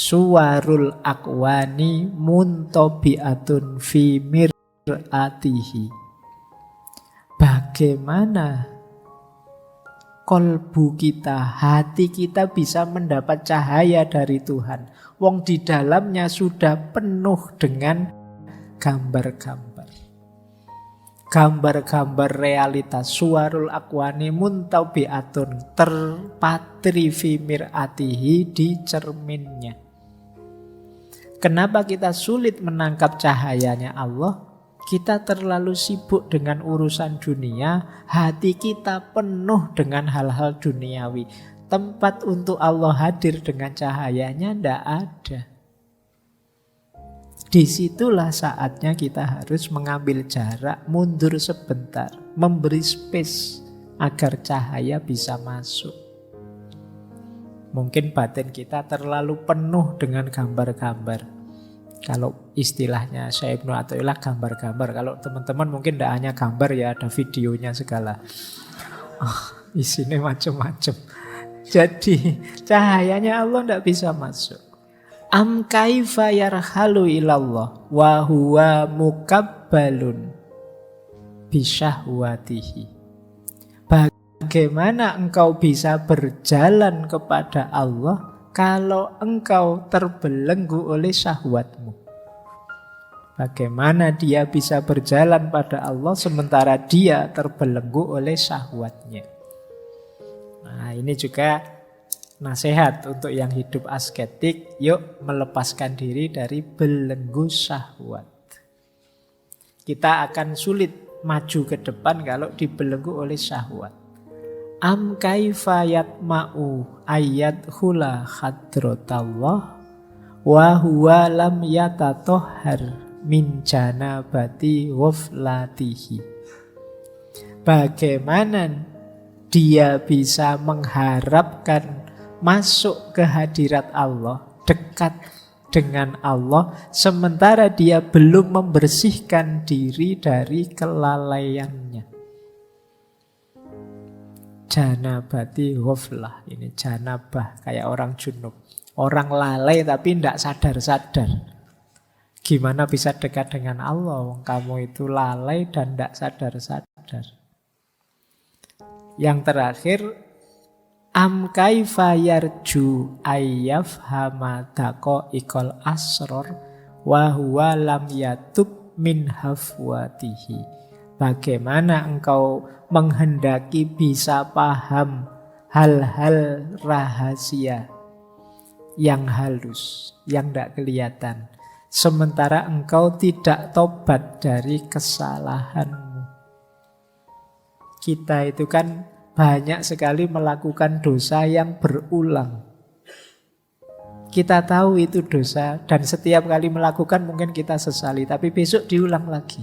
S1: suwarul akwani muntabi'atun fi mir'atihi. Bagaimana kolbu kita, hati kita bisa mendapat cahaya dari Tuhan. Wong di dalamnya sudah penuh dengan gambar-gambar. Gambar-gambar realitas, suwarul akwani muntabi'atun, terpatri fi mir'atihi, di cerminnya. Kenapa kita sulit menangkap cahayanya Allah? Kita terlalu sibuk dengan urusan dunia, hati kita penuh dengan hal-hal duniawi. Tempat untuk Allah hadir dengan cahayanya tidak ada. Disitulah saatnya kita harus mengambil jarak, mundur sebentar, memberi space agar cahaya bisa masuk. Mungkin batin kita terlalu penuh dengan gambar-gambar. Kalau istilahnya Syekh Ibnu Athaillah gambar-gambar. Kalau teman-teman mungkin tidak hanya gambar ya, ada videonya segala. Isinya macam-macam. Jadi cahayanya Allah tidak bisa masuk. Am kaifa yarhalu ilallah wa huwa mukabbalun bisyahwatihi. Bagaimana engkau bisa berjalan kepada Allah kalau engkau terbelenggu oleh syahwatmu? Bagaimana dia bisa berjalan pada Allah sementara dia terbelenggu oleh syahwatnya? Nah, ini juga nasihat untuk yang hidup asketik. Yuk melepaskan diri dari belenggu syahwat. Kita akan sulit maju ke depan kalau dibelenggu oleh syahwat. Am kaifa yatma'u ayat hula khadratallah wa huwa lam yatatohhar min janabati ghaflatihi. Bagaimana dia bisa mengharapkan masuk ke hadirat Allah, dekat dengan Allah, sementara dia belum membersihkan diri dari kelalaiannya. Janabati ghaflah, ini janabah, kayak orang junub. Orang lalai tapi tidak sadar-sadar. Gimana bisa dekat dengan Allah? Wong kamu itu lalai dan tidak sadar-sadar. Yang terakhir, am kaifa yarju ayyafhama daqaiqal asror wa huwa lam yatub min hafwatihi. Bagaimana engkau menghendaki bisa paham hal-hal rahasia yang halus, yang tidak kelihatan, sementara engkau tidak tobat dari kesalahanmu. Kita itu kan banyak sekali melakukan dosa yang berulang. Kita tahu itu dosa dan setiap kali melakukan mungkin kita sesali, tapi besok diulang lagi.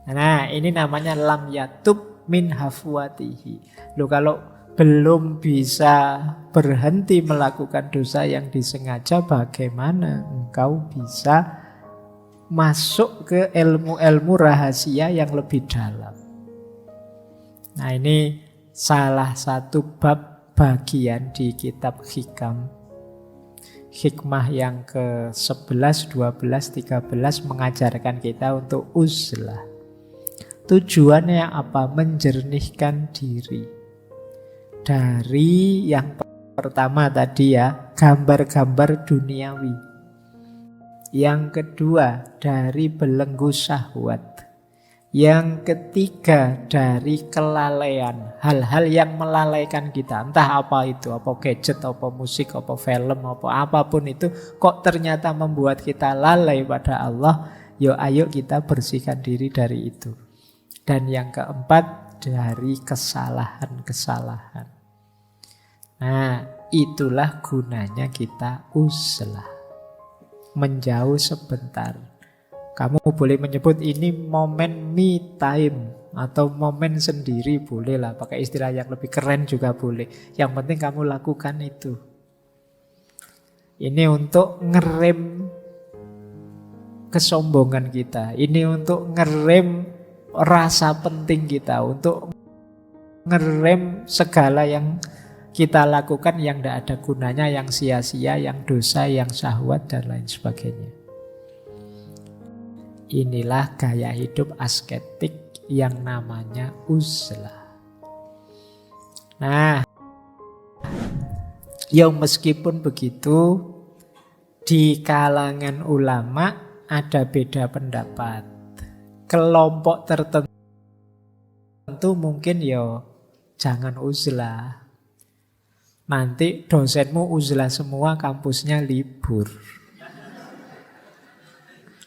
S1: Nah, ini namanya lam yatub min hafwatihi. Loh, kalau belum bisa berhenti melakukan dosa yang disengaja, bagaimana engkau bisa masuk ke ilmu-ilmu rahasia yang lebih dalam? Nah, ini salah satu bab bagian di kitab Hikam. Hikmah yang ke-11, 12, 13 mengajarkan kita untuk uzlah. Tujuannya apa? Menjernihkan diri dari yang pertama tadi ya, gambar-gambar duniawi. Yang kedua, dari belenggu syahwat. Yang ketiga, dari kelalaian. Hal-hal yang melalaikan kita. Entah apa itu, apa gadget, apa musik, apa film, apa apapun itu. Kok ternyata membuat kita lalai pada Allah. Yo ayo kita bersihkan diri dari itu. Dan yang keempat, dari kesalahan-kesalahan. Nah, itulah gunanya kita uzlah. Menjauh sebentar. Kamu boleh menyebut ini momen me time atau momen sendiri, boleh lah. Pakai istilah yang lebih keren juga boleh. Yang penting kamu lakukan itu. Ini untuk ngerem kesombongan kita. Ini untuk ngerem rasa penting kita. Untuk ngerem segala yang kita lakukan yang tidak ada gunanya, yang sia-sia, yang dosa, yang syahwat, dan lain sebagainya. Inilah gaya hidup asketik yang namanya uzlah. Nah, ya meskipun begitu, di kalangan ulama ada beda pendapat. Kelompok tertentu mungkin ya jangan uzlah. Nanti dosenmu uzlah semua, kampusnya libur.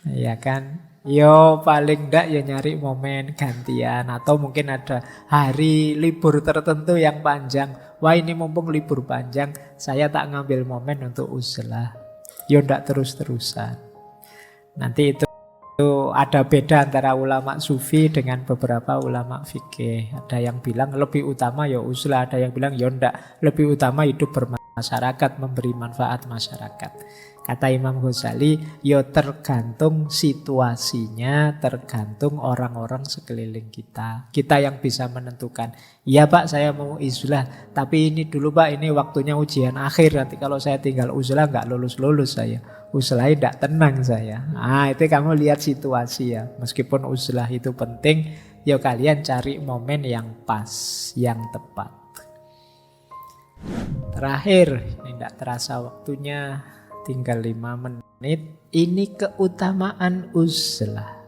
S1: Ya kan? Yo paling ndak ya nyari momen gantian. Atau mungkin ada hari libur tertentu yang panjang. Wah ini mumpung libur panjang, saya tak ngambil momen untuk uzlah. Yo ndak terus-terusan. Nanti itu ada beda antara ulama sufi dengan beberapa ulama fikih. Ada yang bilang lebih utama ya uzlah, ada yang bilang ya ndak, lebih utama hidup bermasyarakat, memberi manfaat masyarakat. Kata Imam Ghazali, ya tergantung situasinya, tergantung orang-orang sekeliling kita. Kita yang bisa menentukan. Iya Pak, saya mau uzlah, tapi ini dulu Pak, ini waktunya ujian akhir. Nanti kalau saya tinggal uzlah nggak lulus-lulus saya. Uzlah tidak tenang saya. Ah, itu kamu lihat situasi ya. Meskipun uzlah itu penting, ya kalian cari momen yang pas, yang tepat. Terakhir, ini tidak terasa waktunya. Tinggal 5 menit. Ini keutamaan uzlah.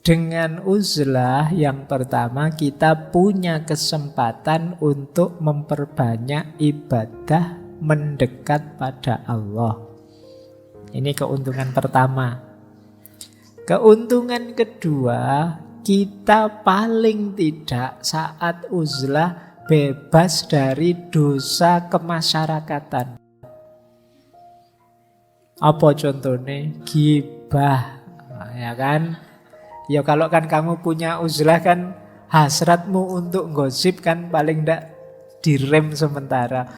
S1: Dengan uzlah yang pertama kita punya kesempatan untuk memperbanyak ibadah mendekat pada Allah. Ini keuntungan pertama. Keuntungan kedua, kita paling tidak saat uzlah bebas dari dosa kemasyarakatan. Apa contohnya? Gibah, ya kan? Ya kalau kan kamu punya uzlah kan hasratmu untuk gosip kan paling tidak direm sementara.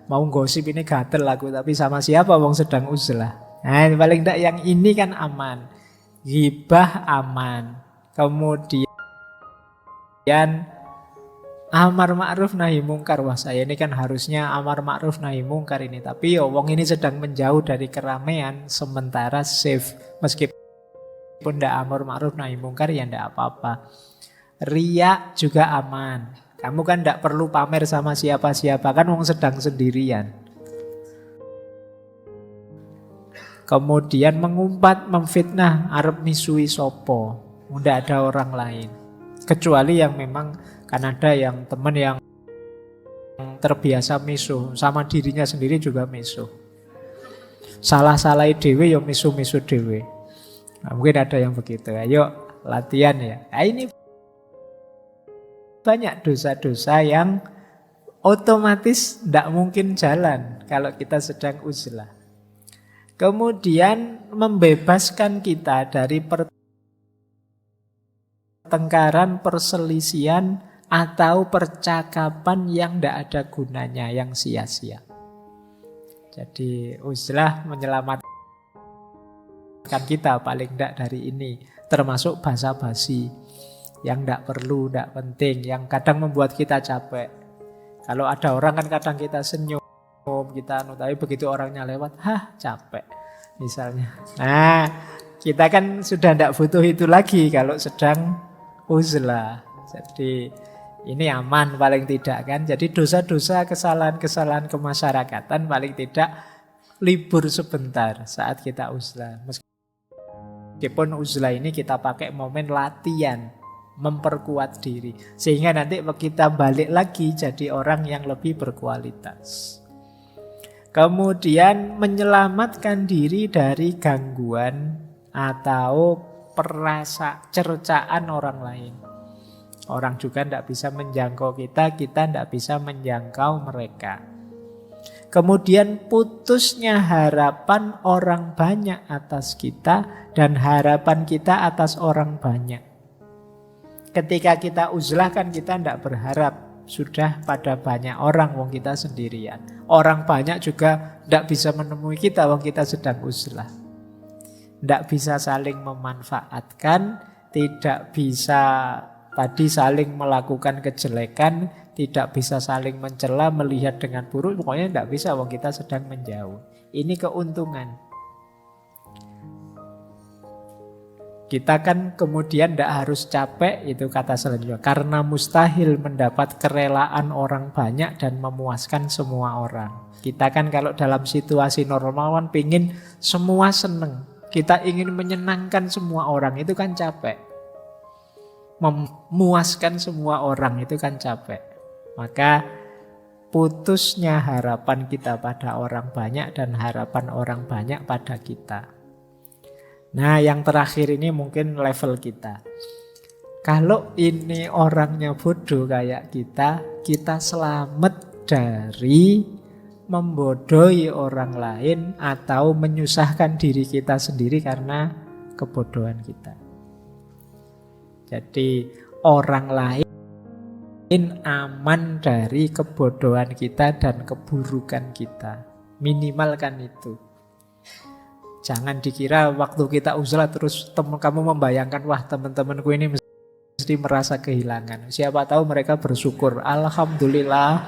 S1: Mau gosip ini gatel aku, tapi sama siapa wong sedang uzlah. Nah paling tidak yang ini kan aman. Gibah aman. Kemudian amar ma'ruf nahi mungkar. Wah saya ini kan harusnya amar ma'ruf nahi mungkar ini. Tapi ya wong ini sedang menjauh dari keramaian. Sementara safe. Meskipun tidak amar ma'ruf nahi mungkar ya tidak apa-apa. Riya juga aman. Kamu kan tidak perlu pamer sama siapa-siapa. Kan wong sedang sendirian. Kemudian mengumpat, memfitnah, arep misui sopo. Tidak ada orang lain. Kecuali yang memang kan ada yang teman yang terbiasa misuh, sama dirinya sendiri juga misuh. Salah-salahi dewe ya misuh-misuh dewe. Nah, mungkin ada yang begitu. Ayo latihan ya. Nah, ini banyak dosa-dosa yang otomatis tidak mungkin jalan kalau kita sedang uzlah. Kemudian membebaskan kita dari pertengkaran, perselisihan, atau percakapan yang tidak ada gunanya, yang sia-sia. Jadi uzlah menyelamatkan kita paling tidak dari ini. Termasuk basa-basi yang tidak perlu, tidak penting, yang kadang membuat kita capek. Kalau ada orang kan kadang kita senyum, kita tapi begitu orangnya lewat, capek misalnya. Nah, kita kan sudah tidak butuh itu lagi kalau sedang uzlah. Jadi ini aman paling tidak kan. Jadi dosa-dosa, kesalahan-kesalahan kemasyarakatan paling tidak libur sebentar saat kita uzlah. Meskipun uzlah ini kita pakai momen latihan, memperkuat diri. Sehingga nanti kita balik lagi jadi orang yang lebih berkualitas. Kemudian menyelamatkan diri dari gangguan atau cercaan orang lain. Orang juga tidak bisa menjangkau kita tidak bisa menjangkau mereka. Kemudian putusnya harapan orang banyak atas kita dan harapan kita atas orang banyak. Ketika kita uzlah kan kita tidak berharap sudah pada banyak orang, wong kita sendirian. Orang banyak juga tidak bisa menemui kita, wong kita sedang uzlah. Tidak bisa saling memanfaatkan, tidak bisa tadi saling melakukan kejelekan, tidak bisa saling mencela, melihat dengan buruk, pokoknya tidak bisa, wong kita sedang menjauh. Ini keuntungan. Kita kan kemudian tidak harus capek, itu kata selanjutnya. Karena mustahil mendapat kerelaan orang banyak dan memuaskan semua orang. Kita kan kalau dalam situasi normal kan pingin semua seneng. Kita ingin menyenangkan semua orang, itu kan capek. Memuaskan semua orang, itu kan capek. Maka putusnya harapan kita pada orang banyak dan harapan orang banyak pada kita. Nah, yang terakhir ini mungkin level kita. Kalau ini orangnya bodoh kayak kita selamat dari membodohi orang lain atau menyusahkan diri kita sendiri karena kebodohan kita. Jadi orang lain aman dari kebodohan kita dan keburukan kita. Minimalkan itu. Jangan dikira waktu kita uzlah terus kamu membayangkan, wah teman-temanku ini mesti merasa kehilangan. Siapa tahu mereka bersyukur, alhamdulillah.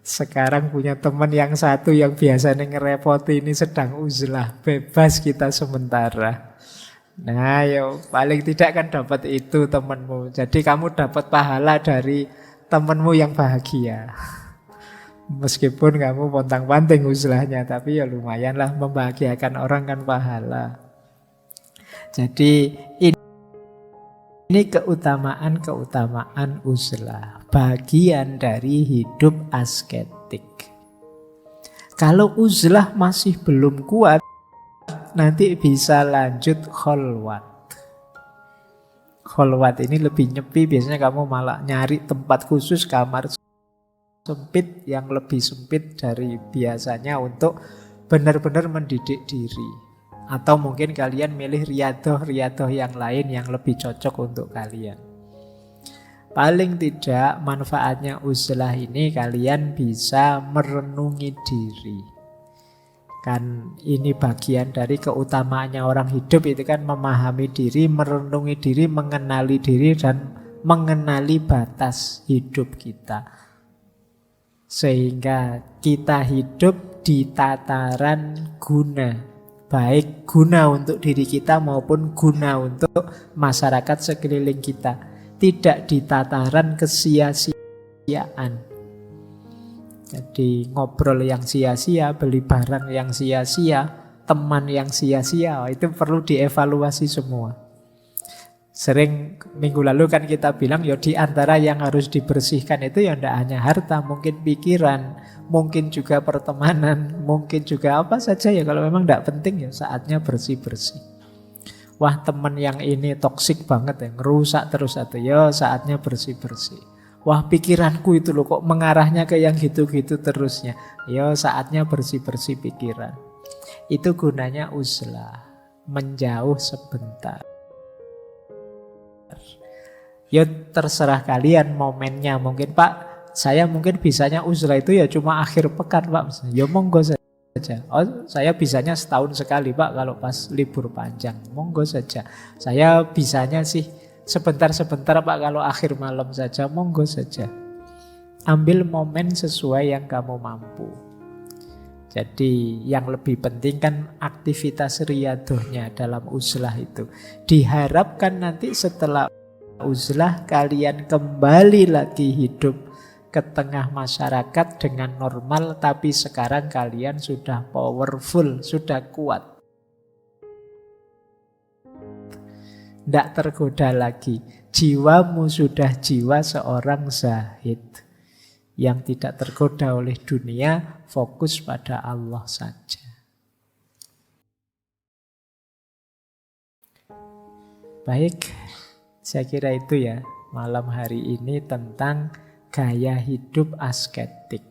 S1: Sekarang punya teman yang satu yang biasanya ngerepoti ini sedang uzlah, bebas kita sementara. Nah, yo paling tidak kan dapat itu temanmu. Jadi kamu dapat pahala dari temanmu yang bahagia. Meskipun kamu pontang-panting uzlahnya, tapi ya lumayanlah membahagiakan orang kan pahala. Jadi ini keutamaan uzlah, bagian dari hidup asketik. Kalau uzlah masih belum kuat, nanti bisa lanjut kholwat. Kholwat ini lebih nyepi, biasanya kamu malah nyari tempat khusus, kamar sempit yang lebih sempit dari biasanya untuk benar-benar mendidik diri. Atau mungkin kalian milih riadoh yang lain yang lebih cocok untuk kalian. Paling tidak manfaatnya uzlah ini kalian bisa merenungi diri. Kan ini bagian dari keutamaannya orang hidup itu kan memahami diri, merenungi diri, mengenali diri dan mengenali batas hidup kita. Sehingga kita hidup di tataran guna, baik guna untuk diri kita maupun guna untuk masyarakat sekeliling kita. Tidak di tataran kesia-siaan. Jadi ngobrol yang sia-sia, beli barang yang sia-sia, teman yang sia-sia, itu perlu dievaluasi semua. Sering minggu lalu kan kita bilang ya di antara yang harus dibersihkan itu ya tidak hanya harta, mungkin pikiran, mungkin juga pertemanan, mungkin juga apa saja ya, kalau memang tidak penting ya saatnya bersih-bersih. Wah teman yang ini toksik banget ya, ngerusak terus atau ya saatnya bersih-bersih. Wah pikiranku itu loh kok mengarahnya ke yang gitu-gitu terusnya, ya saatnya bersih-bersih pikiran. Itu gunanya uzlah, menjauh sebentar. Ya terserah kalian momennya. Mungkin Pak, saya mungkin bisanya uzlah itu ya cuma akhir pekan Pak. Ya monggo saja. Oh, saya bisanya setahun sekali Pak kalau pas libur panjang. Monggo saja. Saya bisanya sih sebentar-sebentar Pak kalau akhir malam saja. Monggo saja. Ambil momen sesuai yang kamu mampu. Jadi yang lebih penting kan aktivitas riadohnya dalam uzlah itu. Diharapkan nanti setelah uzlah kalian kembali lagi hidup ke tengah masyarakat dengan normal, tapi sekarang kalian sudah powerful, sudah kuat. Tidak tergoda lagi. Jiwamu sudah jiwa seorang zahid yang tidak tergoda oleh dunia, fokus pada Allah saja. Baik, saya kira itu ya malam hari ini tentang gaya hidup asketik.